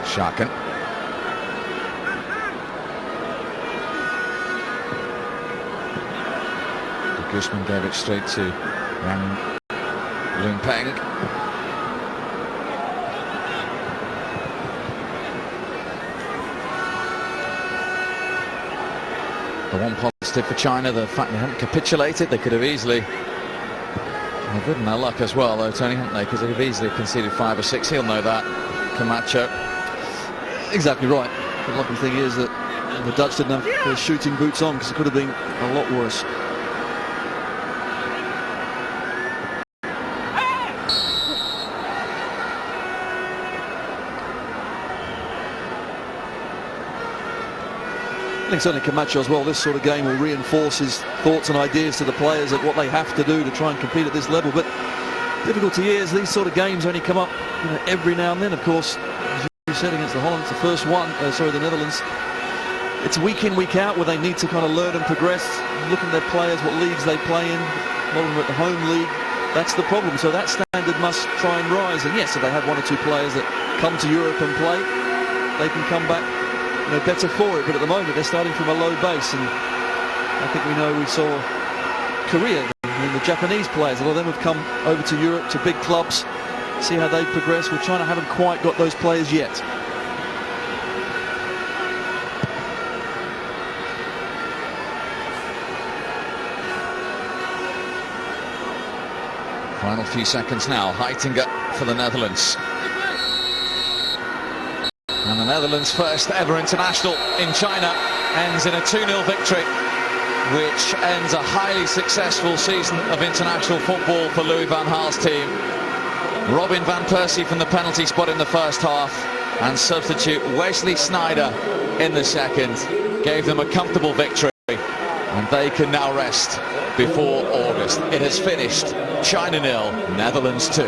Schaken. Guzman gave it straight to Yang Lumpeng. The one positive for China, the fact they haven't capitulated. They could have easily, they're good in their luck as well though, Tony, haven't they? Because they could have easily conceded 5 or 6. He'll know that, Camacho. Exactly right. The lucky thing is that the Dutch didn't have their shooting boots on, because it could have been a lot worse. I think certainly Camacho as well, this sort of game will reinforce his thoughts and ideas to the players at what they have to do to try and compete at this level. But difficulty is these sort of games only come up, you know, every now and then. Of course, as you said, against the Holland, the first one, the Netherlands, it's week in, week out where they need to kind of learn and progress, look at their players, what leagues they play in. A lot of them are at the home league. That's the problem. So that standard must try and rise. And yes, if they have 1 or 2 players that come to Europe and play, they can come back, you know, better for it. But at the moment they're starting from a low base, and I think we saw Korea and the Japanese players, a lot of them have come over to Europe to big clubs, see how they progress. Well, China haven't quite got those players yet. Final few seconds now. Heitinga for the Netherlands. And the Netherlands' first ever international in China ends in a 2-0 victory, which ends a highly successful season of international football for Louis van Gaal's team. Robin van Persie from the penalty spot in the first half, and substitute Wesley Sneijder in the second gave them a comfortable victory, and they can now rest before August. It has finished China 0, Netherlands 2.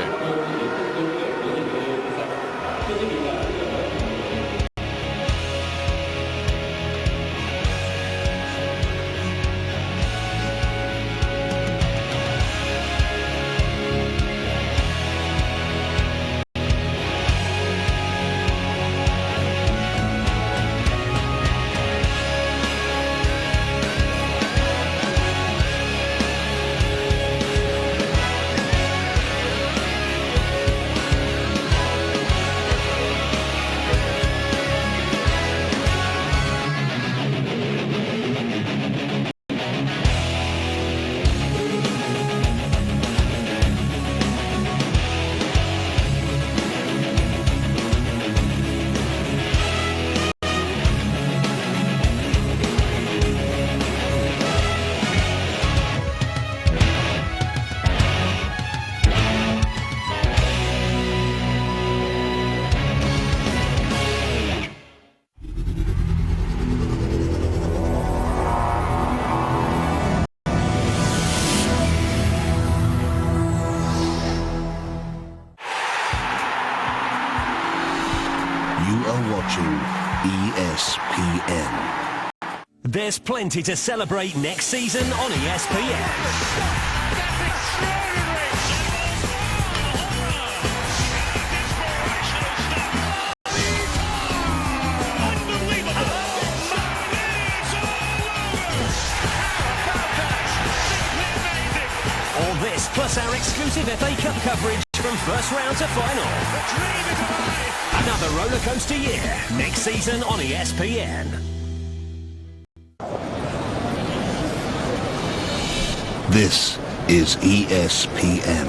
ESPN. There's plenty to celebrate next season on ESPN. All this plus our exclusive FA Cup coverage from first round to final. Another rollercoaster year next season on ESPN. This is ESPN.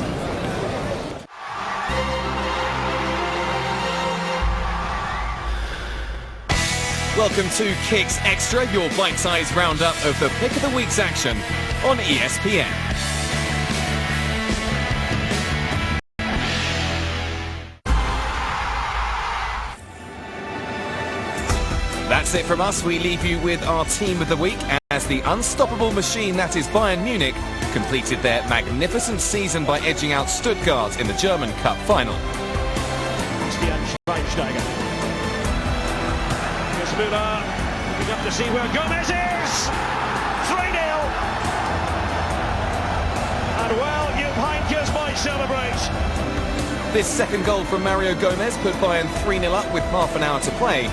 Welcome to Kicks Extra, your bite-sized roundup of the pick of the week's action on ESPN. That's it from us. We leave you with our team of the week as the unstoppable machine that is Bayern Munich completed their magnificent season by edging out Stuttgart in the German Cup final. Müller, looking up to see where Gomez is! 3-0! And well, Jupp Heynckes might celebrate. This second goal from Mario Gomez put Bayern 3-0 up with half an hour to play.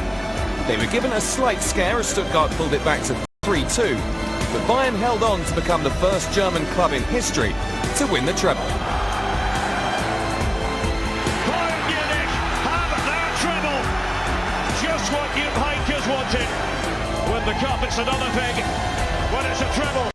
They were given a slight scare as Stuttgart pulled it back to 3-2, but Bayern held on to become the first German club in history to win the treble. Bayern Munich have their treble! Just what Jupp Heynckes wanted. When the cup, it's another thing. When it's a treble.